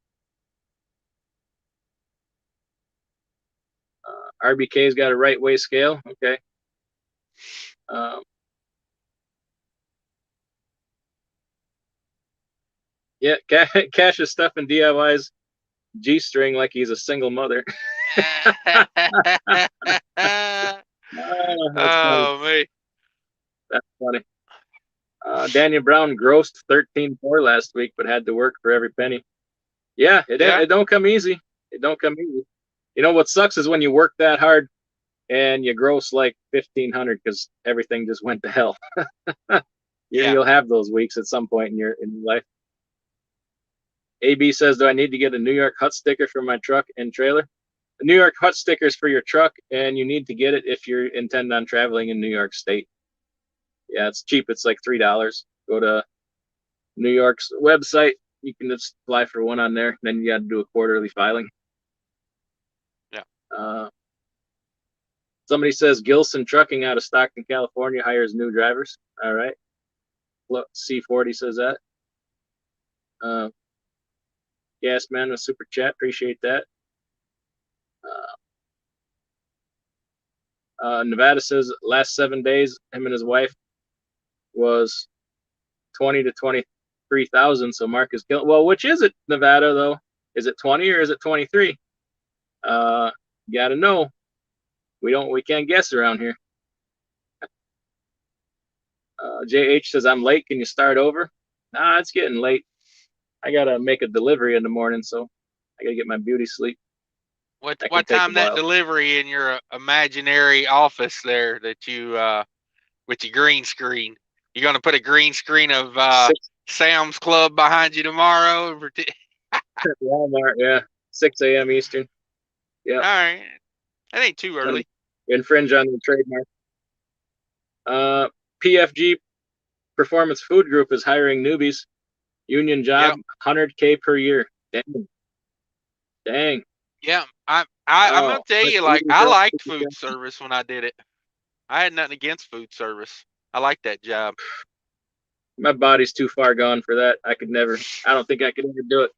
RBK's got a right way scale. Okay. Yeah, Cash is stuffing DIY's G-string like he's a single mother. That's funny. Oh man. That's funny. Daniel Brown grossed 13.4 last week, but had to work for every penny. Yeah, it don't come easy. It don't come easy. You know what sucks is when you work that hard and you gross like 1,500 because everything just went to hell. You'll have those weeks at some point in your life. AB says, do I need to get a New York hut sticker for my truck and trailer? The New York hut sticker is for your truck, and you need to get it if you intend on traveling in New York State. Yeah, it's cheap. It's like $3. Go to New York's website. You can just apply for one on there. Then you got to do a quarterly filing. Yeah. Somebody says Gilson Trucking out of Stockton, California hires new drivers. All right. C40 says that. Gas Man with super chat. Appreciate that. Nevada says last 7 days, him and his wife was 20 to 23,000. So Mark is killing. Well, which is it, Nevada though? Is it 20 or is it 23? You gotta know. We can't guess around here. JH says I'm late. Can you start over? Nah, it's getting late. I gotta make a delivery in the morning, so I gotta get my beauty sleep. What time that delivery in your imaginary office there that you with your green screen? You gonna put a green screen of Sam's Club behind you tomorrow? Walmart, yeah, 6 a.m. Eastern. Yeah. All right, that ain't too early. Infringe on the trademark. PFG Performance Food Group is hiring newbies. Union job, 100K per year. Dang. Yeah, I'm gonna tell you, like, I liked food service when I did it. I had nothing against food service. I liked that job. My body's too far gone for that. I don't think I could ever do it.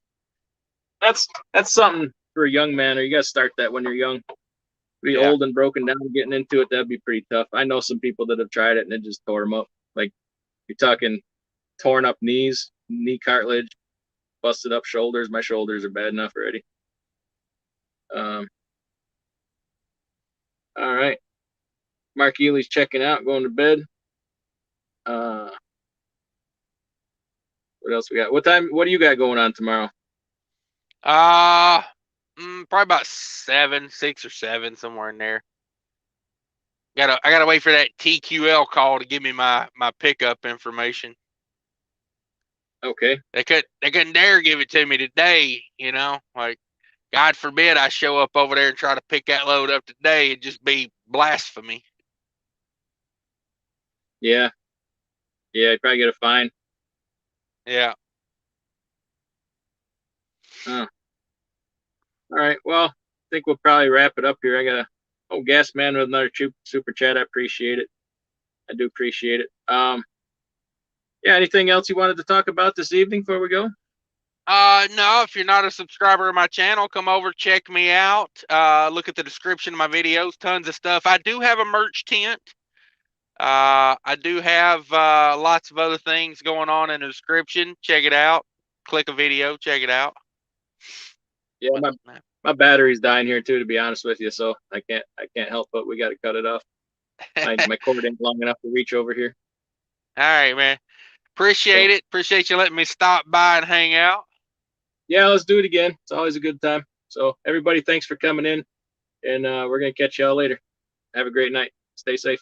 That's something for a young man, or you gotta start that when you're young. Be old and broken down and getting into it, that'd be pretty tough. I know some people that have tried it and it just tore them up. Like, you're talking torn up knees, knee cartilage, busted up shoulders. My shoulders are bad enough already. All right. Mark Ely's checking out, going to bed. What else we got? What do you got going on tomorrow? Probably about 6 or 7, somewhere in there. I gotta wait for that TQL call to give me my pickup information. Okay. They couldn't dare give it to me today, like, God forbid I show up over there and try to pick that load up today. It'd just be blasphemy. Yeah. Yeah, you probably get a fine. Yeah. All right. Well, I think we'll probably wrap it up here. I got Gas Man with another super chat. I appreciate it. I do appreciate it. Yeah, anything else you wanted to talk about this evening before we go? No, if you're not a subscriber of my channel, come over, check me out. Look at the description of my videos, tons of stuff. I do have a merch tent. I do have lots of other things going on in the description. Check it out. Click a video, check it out. Yeah, my battery's dying here too, to be honest with you. So I can't help but we got to cut it off. My cord ain't long enough to reach over here. All right, man. Appreciate it. Appreciate you letting me stop by and hang out. Yeah, let's do it again. It's always a good time. So everybody, thanks for coming in, and we're gonna catch y'all later. Have a great night. Stay safe.